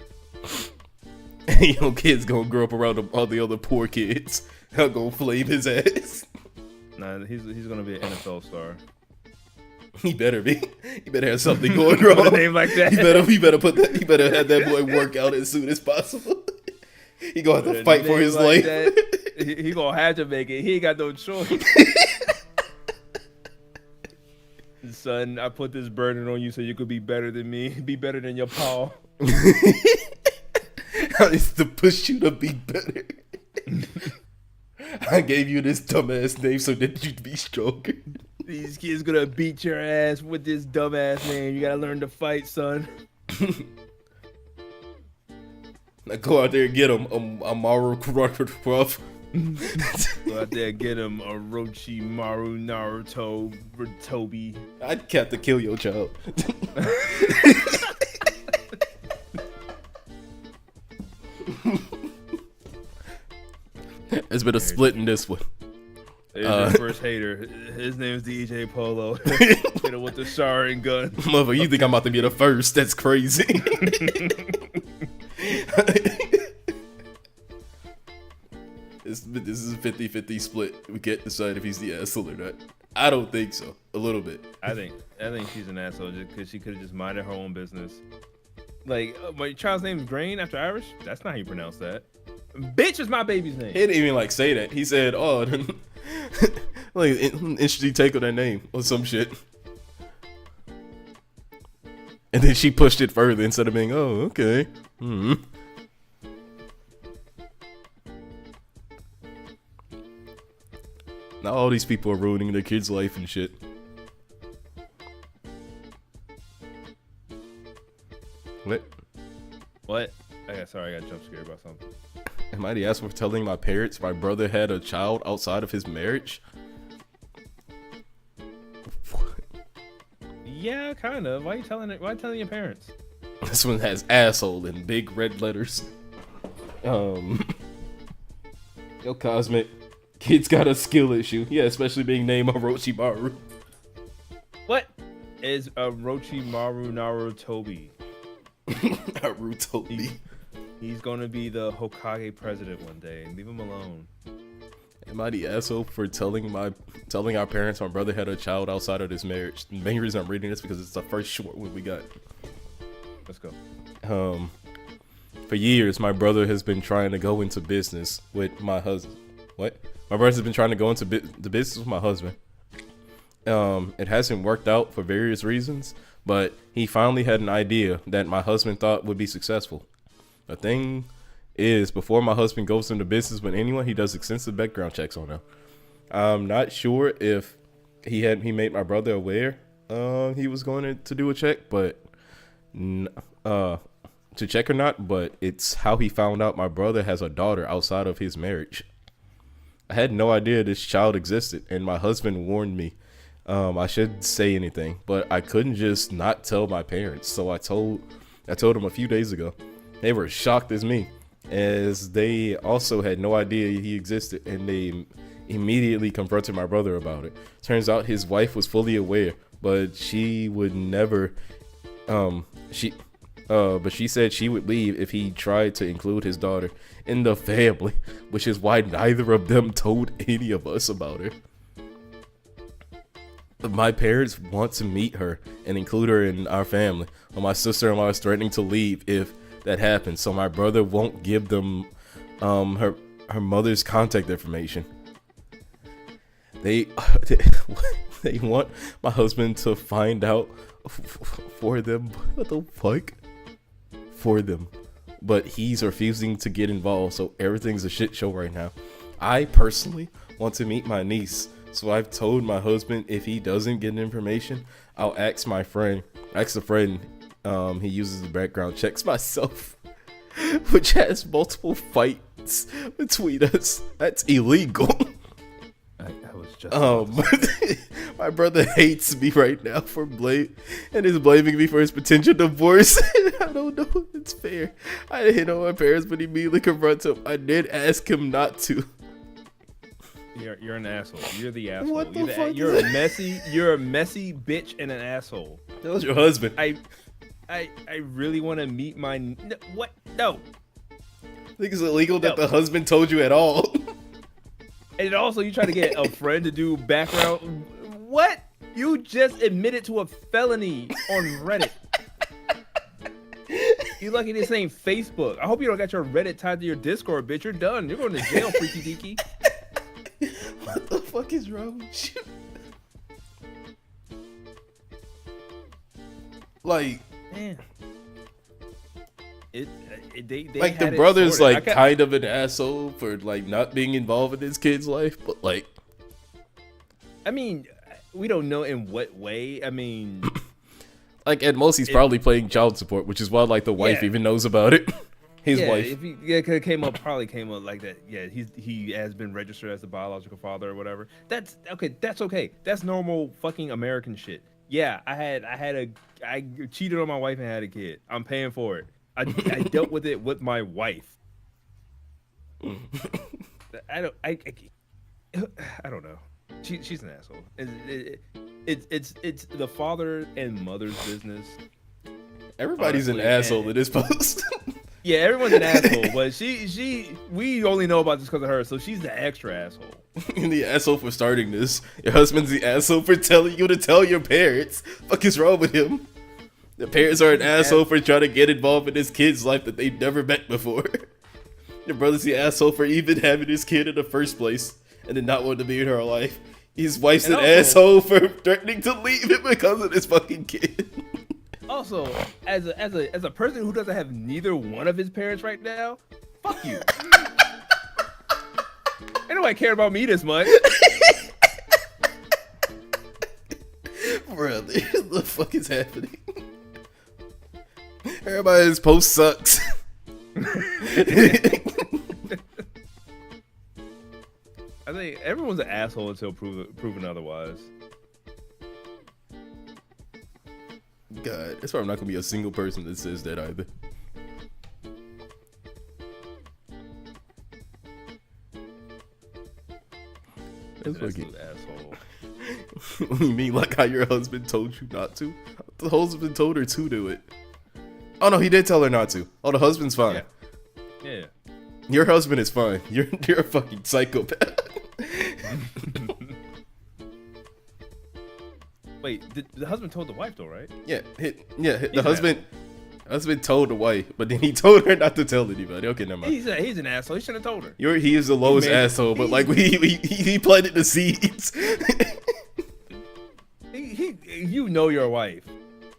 Your kid's gonna grow up around all the other poor kids. I'll go flame his ass. Nah, he's gonna be an NFL star. He better be. He better have something going wrong. A name like that. He better have that boy work out as soon as possible. He gonna have to fight for his life. He gonna have to make it. He ain't got no choice. Son, I put this burden on you so you could be better than me. Be better than your pa. I used to push you to be better. I gave you this dumbass name so that you'd be stronger. These kids gonna beat your ass with this dumbass name. You gotta learn to fight, son. Now go out there and get him, Amaru Ruff. Go out there and get him, Orochimaru, Naruto, Toby. I'd have to kill your child. There's been a split in this one. There's your first hater. His name's DJ Polo. Hit him with the showering gun. Mother, you think I'm about to be the first? That's crazy. This is a 50-50 split. We can't decide if he's the asshole or not. I don't think so. A little bit. I think she's an asshole just because she could have just minded her own business. Like, my child's name is Grain after Irish? That's not how you pronounce that. Bitch is my baby's name. He didn't even like say that. He said, "Oh, like interesting take on that name or some shit." And then she pushed it further instead of being, "Oh, okay." Hmm. Now all these people are ruining their kids' life and shit. sorry, I got jump scared about something. Am I the asshole for telling my parents my brother had a child outside of his marriage? Yeah, kind of. Why telling your parents? This one has asshole in big red letters. Yo, Cosmic. Kid's got a skill issue. Yeah, especially being named Orochimaru. What is Orochimaru Narutobi? Narutobi. He's gonna be the Hokage president one day. Leave him alone. Am I the asshole for telling our parents my brother had a child outside of this marriage? The main reason I'm reading this because it's the first short one we got. Let's go. For years, my brother has been trying to go into business with my husband. What? My brother's been trying to go into the business with my husband. It hasn't worked out for various reasons, but he finally had an idea that my husband thought would be successful. The thing is, before my husband goes into business with anyone, he does extensive background checks on them. I'm not sure if he made my brother aware he was going to do a check, but to check or not, but it's how he found out my brother has a daughter outside of his marriage. I had no idea this child existed, and my husband warned me I shouldn't say anything, but I couldn't just not tell my parents. So I told them a few days ago. They were shocked as me, as they also had no idea he existed, and they immediately confronted my brother about it. Turns out his wife was fully aware, but she would never. But she said she would leave if he tried to include his daughter in the family, which is why neither of them told any of us about her. My parents want to meet her and include her in our family, but my sister-in-law is threatening to leave if that happens, so my brother won't give them her mother's contact information. They want my husband to find out for them. What the fuck? For them, but he's refusing to get involved, so everything's a shit show right now. I personally want to meet my niece, so I've told my husband if he doesn't get information, I'll ask a friend he uses the background checks myself, which has multiple fights between us. That's illegal. I was just my brother hates me right now and is blaming me for his potential divorce. I don't know if it's fair. I didn't know my parents, but immediately confront him. I did ask him not to. You're an asshole. You're the asshole. What the fuck? You're a messy bitch and an asshole. That was your husband. I really want to meet my what? No. I think it's illegal that the husband told you at all. And also, you try to get a friend to do background. What? You just admitted to a felony on Reddit. You lucky this ain't Facebook. I hope you don't got your Reddit tied to your Discord, bitch. You're done. You're going to jail, freaky deaky. What the fuck is wrong with you? Like, man. They like had the brother's like sorted. kind of an asshole for like not being involved in his kid's life, but like, I mean, we don't know in what way. I mean, like at most he's probably paying child support, which is why like the wife even knows about it. His wife. If he, cause it probably came up like that. Yeah, he has been registered as the biological father or whatever. That's okay. That's okay. That's normal fucking American shit. Yeah, I cheated on my wife and had a kid. I'm paying for it. I dealt with it with my wife. I don't know. She's an asshole. It's the father and mother's business. Everybody's an asshole in this post. Yeah, everyone's an asshole, but we only know about this because of her, so she's the extra asshole. You're the asshole for starting this. Your husband's the asshole for telling you to tell your parents. Fuck is wrong with him? The parents are an asshole for trying to get involved in his kid's life that they never met before. Your brother's the asshole for even having his kid in the first place and then not wanting to be in her life. His wife's an asshole for threatening to leave him because of this fucking kid. Also, as a person who doesn't have neither one of his parents right now, fuck you. Ain't nobody care about me this much. Brother, what the fuck is happening? Everybody's post sucks. I think everyone's an asshole until proven otherwise. God, it's probably not gonna be a single person that says that either. That's fucking asshole. You mean like how your husband told you not to? The husband told her to do it. Oh no, he did tell her not to. Oh, the husband's fine. Yeah. Your husband is fine. You're a fucking psychopath. Wait, the husband told the wife though, right? Yeah, the husband told the wife, but then he told her not to tell anybody. Okay, never mind. He's an asshole. He shouldn't have told her. He is the lowest asshole, but like he planted the seeds. You know your wife.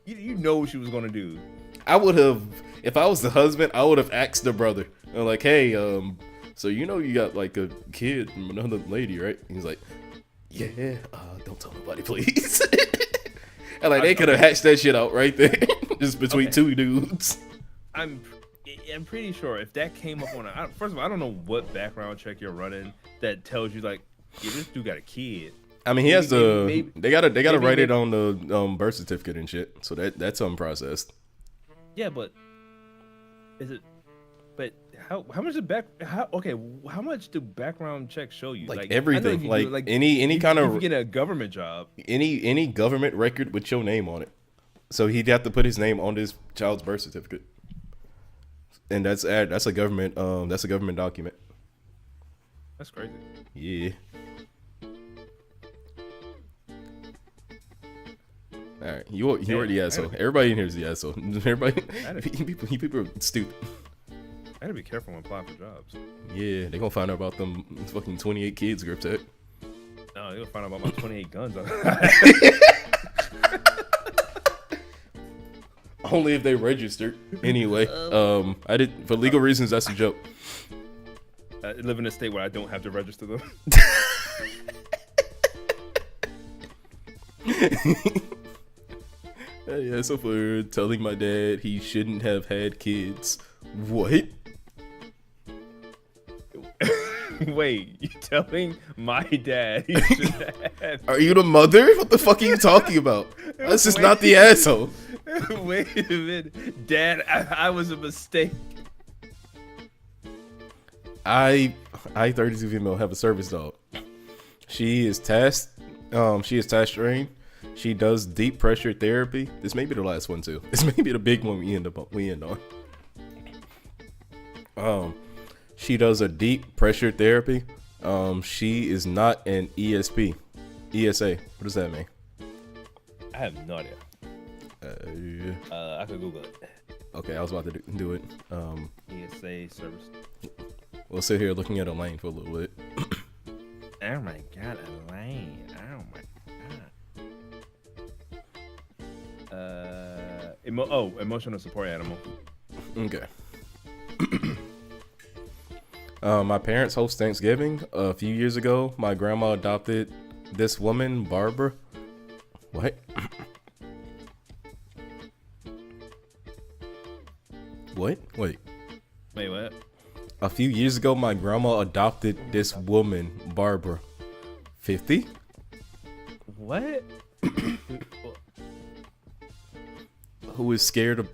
You know what she was gonna do. I would have, if I was the husband, I would have asked the brother, like, hey, so you know you got like a kid from another lady, right? And he's like, yeah, don't tell nobody, please. And like they could have hatched that shit out right there, just between two dudes. I'm pretty sure if that came up on first of all, I don't know what background check you're running that tells you like, yeah, this dude got a kid. I mean, he has they gotta write it on the birth certificate and shit, so that's unprocessed. Yeah, but is it? But how much how much do background checks show you? Like everything, like any kind of get a government job, any government record with your name on it. So he'd have to put his name on this child's birth certificate, and that's a government document. That's crazy. Yeah. All right, you are the asshole. Everybody in here is the asshole. Everybody, people are stupid. I gotta be careful when applying for jobs. Yeah, they gonna find out about them fucking 28 kids, Grip Tech. No, they gonna find out about my 28 guns. Only if they registered. Anyway, I did for legal reasons. That's a joke. I live in a state where I don't have to register them. Yeah, so for telling my dad he shouldn't have had kids. What? Wait, you telling my dad he should have? Are you the mother? What the fuck are you talking about? This is not the asshole. Wait a minute, Dad. I was a mistake. I 32 female have a service dog. She is task trained. She does deep pressure therapy. This may be the last one too. This may be the big one we end on. She does a deep pressure therapy. She is not an ESP. ESA. What does that mean? I have no idea. I could Google it. Okay, I was about to do it. ESA service. We'll sit here looking at Elaine for a little bit. Oh my God, Elaine. Oh my God. Emotional support animal. Okay. My parents host Thanksgiving. A few years ago, my grandma adopted this woman, Barbara. What? What? Wait. Wait, what? A few years ago, my grandma adopted this woman, Barbara. 50? What? Who is scared of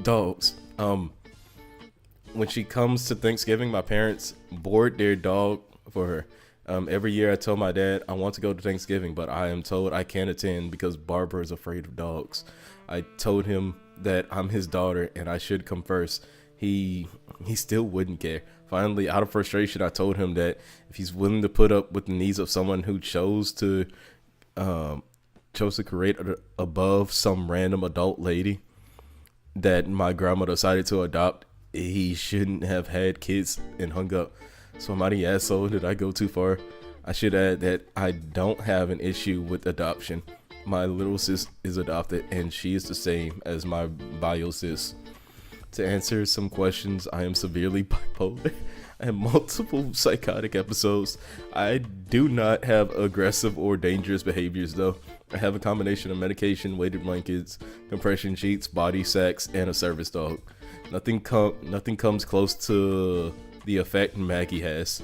dogs. When she comes to Thanksgiving, my parents board their dog for her. Every year I tell my dad I want to go to Thanksgiving, but I am told I can't attend because Barbara is afraid of dogs. I told him that I'm his daughter and I should come first. He still wouldn't care. Finally, out of frustration, I told him that if he's willing to put up with the needs of someone who chose to create above some random adult lady that my grandma decided to adopt, he shouldn't have had kids and hung up. So am I the asshole? Did I go too far? I should add that I don't have an issue with adoption. My little sis is adopted and she is the same as my bio sis. To answer some questions, I am severely bipolar. I have multiple psychotic episodes. I do not have aggressive or dangerous behaviors though. I have a combination of medication, weighted blankets, compression sheets, body sacks, and a service dog. Nothing comes close to the effect Maggie has.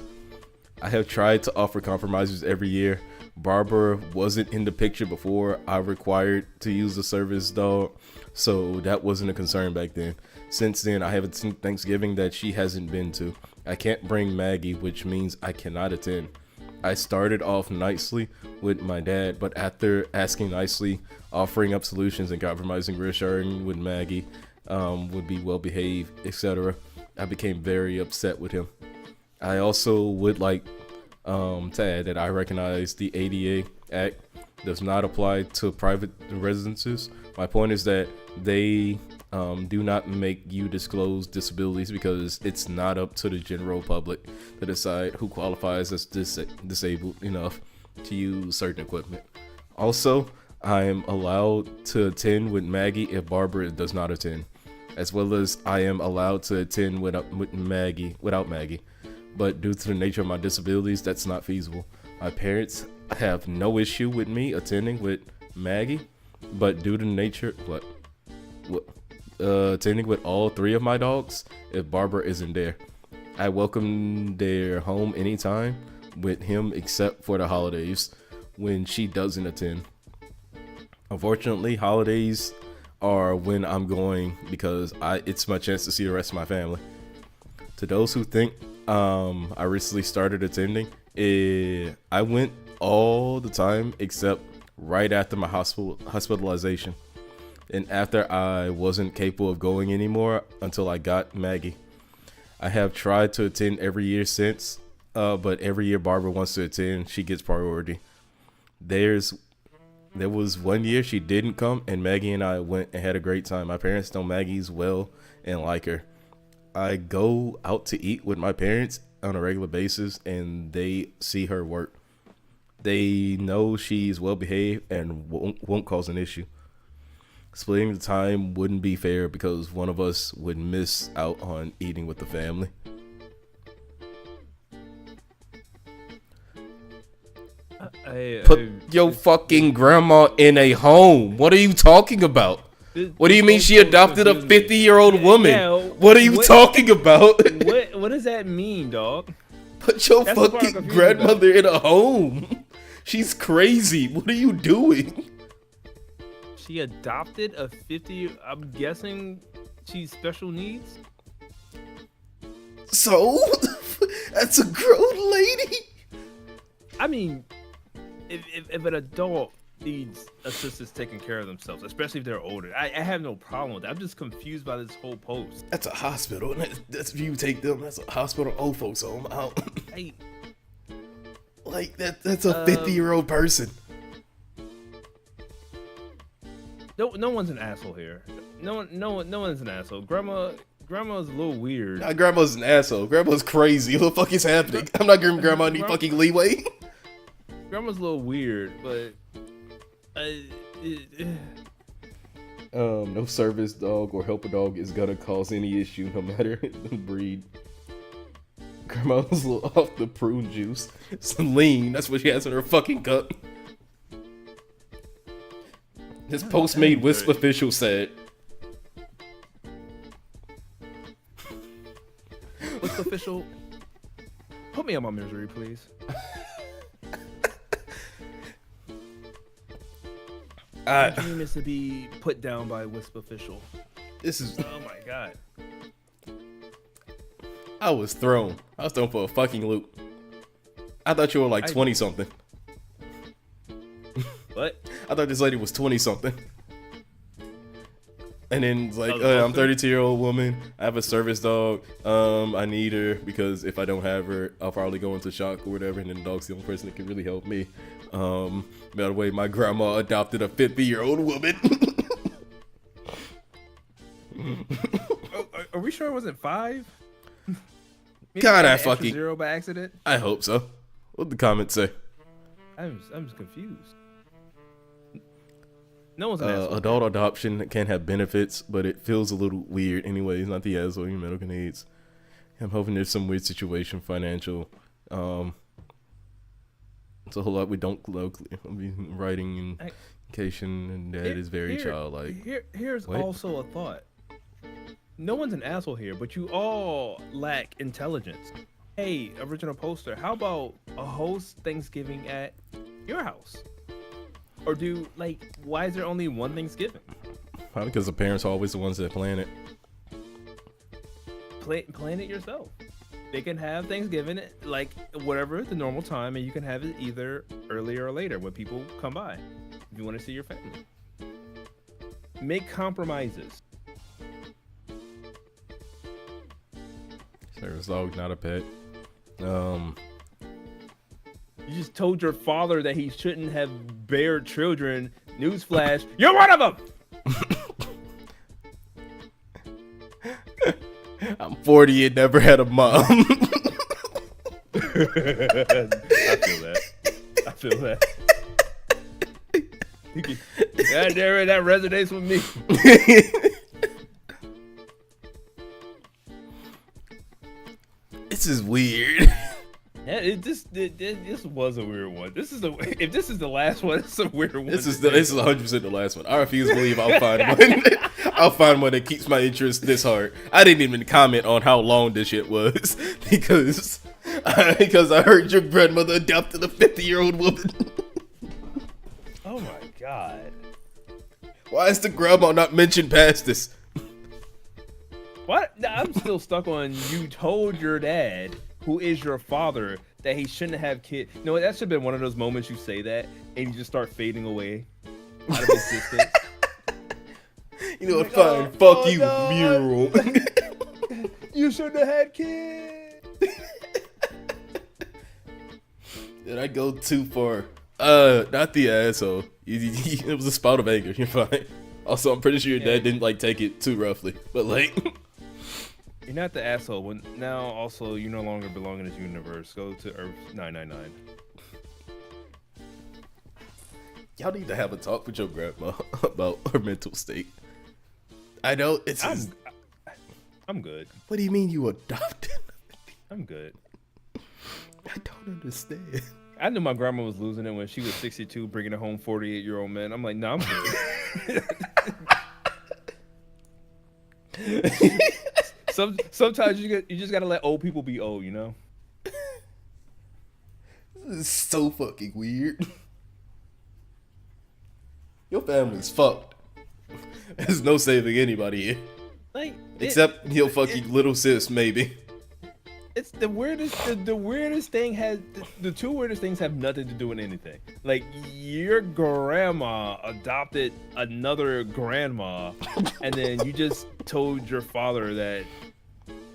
I have tried to offer compromises every year. Barbara wasn't in the picture before I required to use the service dog, so that wasn't a concern back then. Since then, I have attended Thanksgiving that she hasn't been to. I can't bring Maggie, which means I cannot attend. I started off nicely with my dad, but after asking nicely, offering up solutions and compromising, reassuring with Maggie would be well behaved, etc., I became very upset with him. I also would like to add that I recognize the ADA Act does not apply to private residences. My point is that they do not make you disclose disabilities because it's not up to the general public to decide who qualifies as disabled enough to use certain equipment. Also, I am allowed to attend with Maggie if Barbara does not attend, as well as I am allowed to attend without Maggie. But due to the nature of my disabilities, that's not feasible. My parents have no issue with me attending with Maggie, but due to the nature, attending with all three of my dogs if Barbara isn't there. I welcome their home anytime with him except for the holidays when she doesn't attend. Unfortunately, holidays are when I'm going because it's my chance to see the rest of my family. To those who think I recently started attending, I went all the time except right after my hospitalization, and after I wasn't capable of going anymore until I got Maggie. I have tried to attend every year since, but every year Barbara wants to attend, she gets priority. There was one year she didn't come, and Maggie and I went and had a great time. My parents know Maggie's well and like her. I go out to eat with my parents on a regular basis, and they see her work. They know she's well behaved and won't cause an issue. Splitting the time wouldn't be fair because one of us would miss out on eating with the family. Put your fucking grandma in a home. What are you talking about? What do you mean she adopted a 50-year-old woman? What are you talking about? What does that mean, dog? Put your fucking grandmother in a home. She's crazy. What are you doing? She adopted a 50. I'm guessing she's special needs. So that's a grown lady. I mean, if an adult needs assistance taking care of themselves, especially if they're older, I have no problem with that. I'm just confused by this whole post. That's a hospital. That's if you take them. That's a hospital. Old folks home out. Like that's a 50-year-old person. No one's an asshole here. No one's an asshole. Grandma's a little weird. Nah, grandma's an asshole. Grandma's crazy. What the fuck is happening? I'm not giving grandma any fucking leeway. Grandma's a little weird, but no service dog or helper dog is gonna cause any issue no matter the breed. Grandma's a little off the prune juice. It's lean. That's what she has in her fucking cup. This Postmate Wisp official said. Wisp official, put me on my misery, please. My dream is to be put down by Wisp official. This is. Oh my god. I was thrown for a fucking loop. I thought you were like 20 something. What? I thought this lady was 20 something. And then it's like, I'm a 32-year-old woman. I have a service dog. I need her because if I don't have her, I'll probably go into shock or whatever. And then the dog's the only person that can really help me. By the way, my grandma adopted a 50-year-old woman. Are we sure it wasn't 5? God, I fucking 0 by accident. I hope so. What'd the comments say? I'm just confused. No one's an asshole. Adult adoption can have benefits, but it feels a little weird anyways. Not the asshole, your medical needs. I'm hoping there's some weird situation, financial. It's a whole lot we don't locally. I mean, writing and education, and that is very childlike. Here's also a thought. no one's an asshole here, but you all lack intelligence. Hey, original poster, how about a host Thanksgiving at your house? Or why is there only one Thanksgiving? Probably because the parents are always the ones that plan it. Plan it yourself. They can have Thanksgiving like whatever the normal time, and you can have it either earlier or later when people come by if you want to see your family. Make compromises. Service dog, not a pet. You just told your father that he shouldn't have bared children. Newsflash, you're one of them. I'm 40 and never had a mom. I feel that. God damn it, that resonates with me. This is weird. Yeah, this was a weird one. If this is the last one, it's a weird one. This is 100% the last one. I refuse to believe I'll find one. I'll find one that keeps my interest this hard. I didn't even comment on how long this shit was because I heard your grandmother adopted a 50-year-old woman. Oh my god. Why is the grandma not mentioned past this? What? I'm still stuck on you told your dad, who is your father, that he shouldn't have kids. No, that should have been one of those moments you say that and you just start fading away out of existence. You know what? Like, Fine. Fuck you, mural. You shouldn't have had kids. Did I go too far? Not the asshole. It was a spout of anger. You're fine. Also, I'm pretty sure your dad didn't take it too roughly, but You're not the asshole. When now also you no longer belong in this universe. Go to Earth 999. Y'all need to have a talk with your grandma about her mental state. I know it's. I'm good. What do you mean you adopted? I'm good. I don't understand. I knew my grandma was losing it when she was 62, bringing home 48-year-old men. I'm like, nah, I'm good. Sometimes you just gotta let old people be old, you know. This is so fucking weird. Your family's fucked. There's no saving anybody here. Except your fucking little sis, maybe. It's the weirdest. The weirdest thing the two weirdest things have nothing to do with anything. Like your grandma adopted another grandma, and then you just told your father that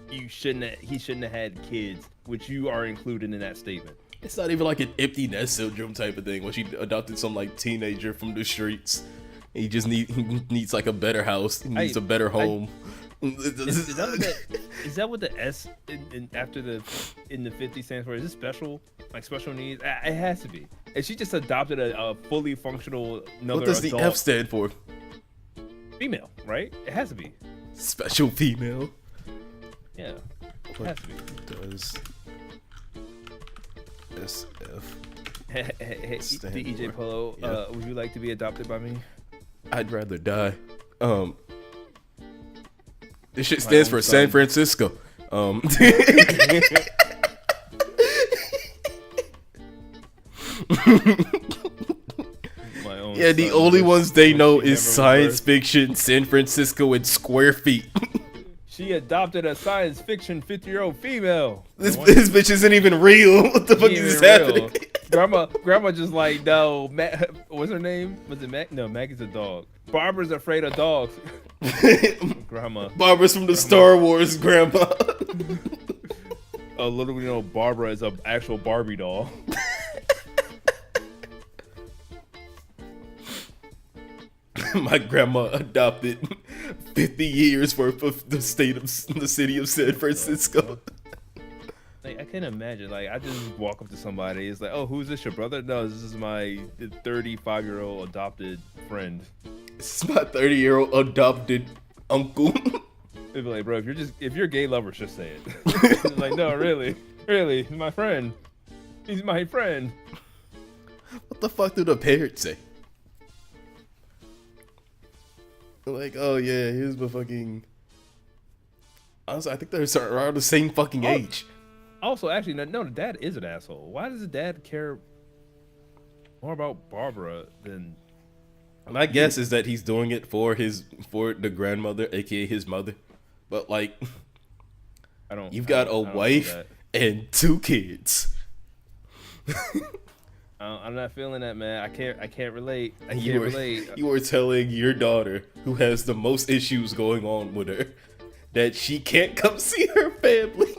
he shouldn't have had kids, which you are included in that statement. It's not even like an empty nest syndrome type of thing where she adopted some teenager from the streets. He just needs like a better house. He needs a better home. Is that what the S after the 50 stands for? Is it special? Like special needs? It has to be. And she just adopted a fully functional another What does adult. the F stand for? Female, right? It has to be. Special female. Yeah, it has to be. Does SF Hey, stand DEJ for? Polo, Yeah. would you like to be adopted by me? I'd rather die. This shit My stands own for son. San Francisco. My own Yeah, the son, only which- ones they which know she is never science birthed. fiction, San Francisco, and square feet. She adopted a science fiction 50-year-old female. This bitch isn't even real. What the fuck Ain't is this even real. happening? Grandma just like, no, what's her name? Was it Mac? No, Mac is a dog. Barbara's afraid of dogs. Grandma. Barbara's from the Star Wars grandma. Little you know, Barbara is an actual Barbie doll. My grandma adopted 50 years worth of the city of San Francisco. Like, I can't imagine. Like, I just walk up to somebody. It's like, oh, who's this? Your brother? No, this is my 35-year-old adopted friend. This is my 30-year-old adopted uncle. They'd be like, bro, if you're gay lovers, just say it. Like, no, really, he's my friend. He's my friend. What the fuck do the parents say? Like, oh yeah, here's my fucking Honestly, I think they're around the same fucking age. Also, actually, no, the dad is an asshole. Why does the dad care more about Barbara than? My guess is that he's doing it for the grandmother, aka his mother. But like, you've got a wife and 2 kids. I'm not feeling that, man. I can't relate. I can't relate. You are telling your daughter, who has the most issues going on with her, that she can't come see her family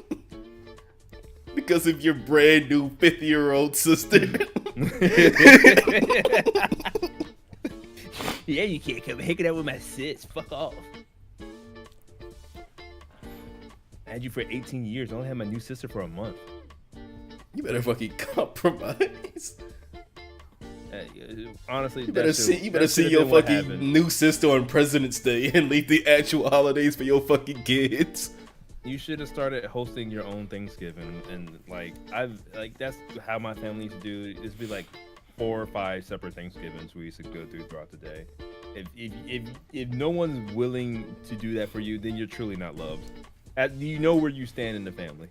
because of your brand new 50-year-old sister. Yeah, you can't come hanging out with my sis. Fuck off. I had you for 18 years. I only had my new sister for a month. You better fucking compromise. Honestly, you better see your fucking new sister on President's Day and leave the actual holidays for your fucking kids. You should have started hosting your own Thanksgiving, and that's how my family used to do. It'd be like 4 or 5 separate Thanksgivings we used to go through throughout the day. If no one's willing to do that for you, then you're truly not loved. You know where you stand in the family.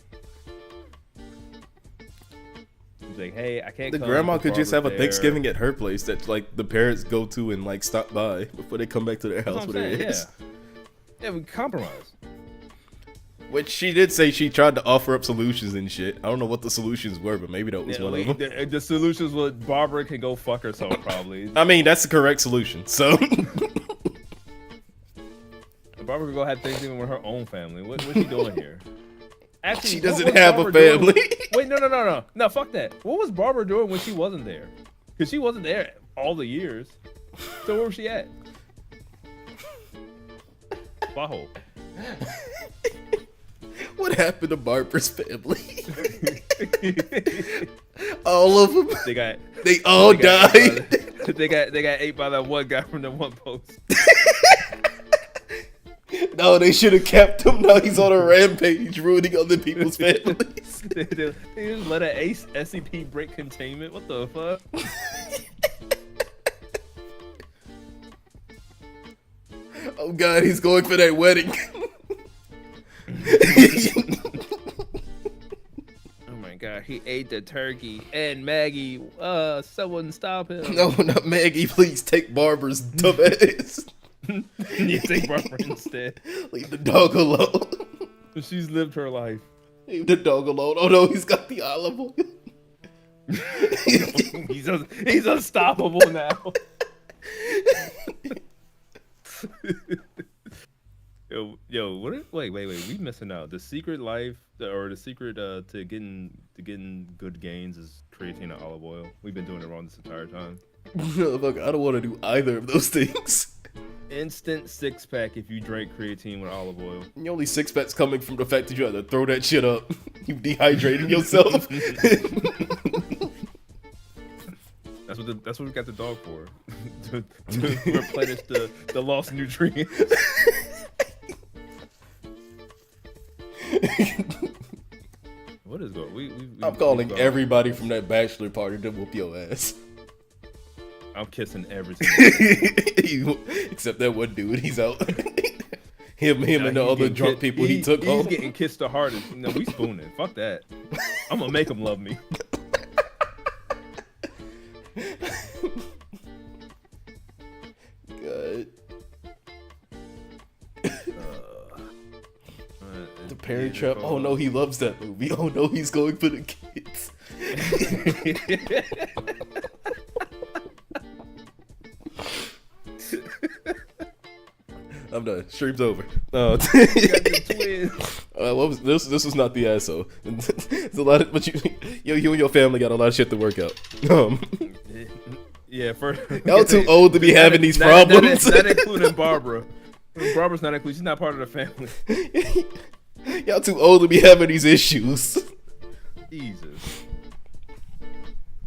It's like, hey, I can't. The grandma could just have a Thanksgiving at her place that like the parents go to and like stop by before they come back to their house with their kids. Yeah, we compromise. Which she did say she tried to offer up solutions and shit. I don't know what the solutions were, but maybe that was one of them. The solutions was Barbara can go fuck herself, probably. I mean, that's the correct solution. So Barbara could go have Thanksgiving with her own family. What's she doing here? Actually, she doesn't have a family. Wait, no, fuck that. What was Barbara doing when she wasn't there? Because she wasn't there all the years. So where was she at? Bajo. What happened to Barbara's family? All of them. They all died. They got ate by that one guy from the one post. No, they should have kept him. Now he's on a rampage, ruining other people's families. They just let an SCP break containment. What the fuck? Oh god, he's going for that wedding. Oh my god, he ate the turkey. And Maggie, someone stop him. No, not Maggie. Please take Barbara's dumb ass. You take Barbara instead. Leave the dog alone. She's lived her life. Leave the dog alone. Oh no, he's got the olive oil. He's unstoppable now. Yo, wait, we missing out. The secret life, or the secret to getting good gains is creatine and olive oil. We've been doing it wrong this entire time. No, fuck, I don't want to do either of those things. Instant 6-pack if you drink creatine with olive oil. The only 6-pack's coming from the fact that you had to throw that shit up. You dehydrating yourself. That's what we got the dog for. to replenish the lost nutrients. What is going? I'm calling everybody from that bachelor party to whoop your ass. I'm kissing every single except that one dude. He's out. him and the other drunk people he took home. He's getting kissed the hardest. No, we spooning. Fuck that. I'm gonna make him love me. God. The Parent Trap. Oh no, he loves that movie. Oh no, he's going for the kids. I'm done. Stream's over. What was this? This was not the asshole. It's a lot of, but you and your family got a lot of shit to work out. Yeah, y'all too old to be having these problems. Not including Barbara. Barbara's not included. She's not part of the family. Y'all too old to be having these issues. Jesus.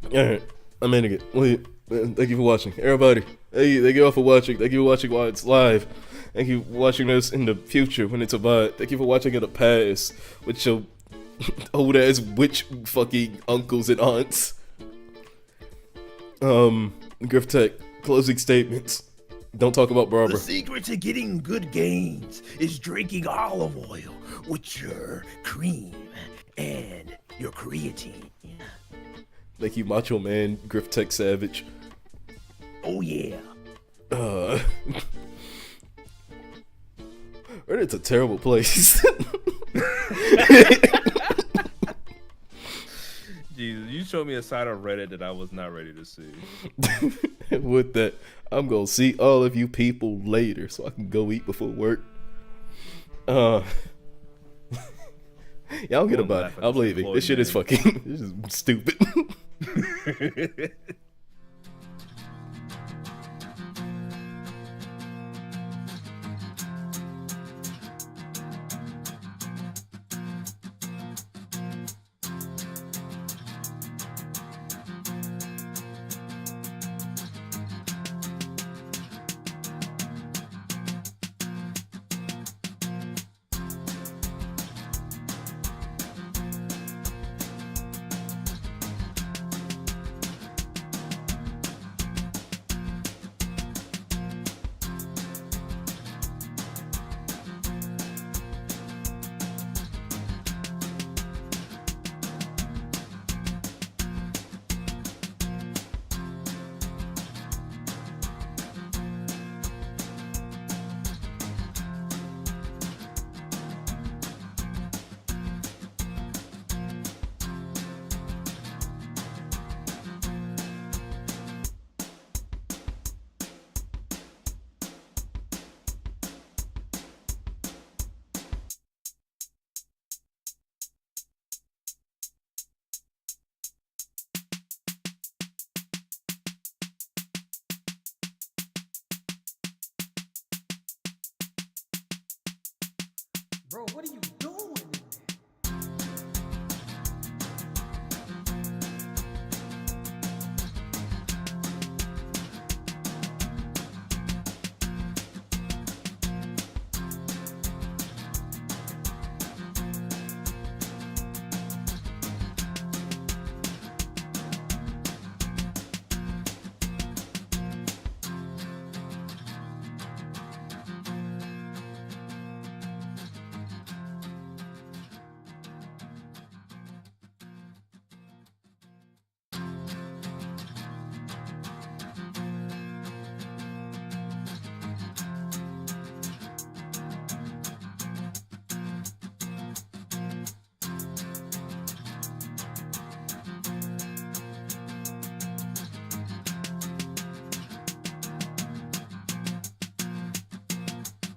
Alright, I'm ending it. Wait, thank you for watching, everybody. Hey, thank you all for watching. Thank you for watching while it's live. Thank you for watching this in the future when it's a VOD. Thank you for watching in the past with your old ass witch fucking uncles and aunts. Griff Tech, closing statements. Don't talk about barber. The secret to getting good gains is drinking olive oil with your cream and your creatine. Thank you, Macho Man, Griff Tech Savage. Oh yeah. Reddit's a terrible place. Jesus, you showed me a side of Reddit that I was not ready to see. With that, I'm gonna see all of you people later so I can go eat before work. Y'all get about it. I'm leaving. This shit is fucking this is stupid. Bro, what are you doing?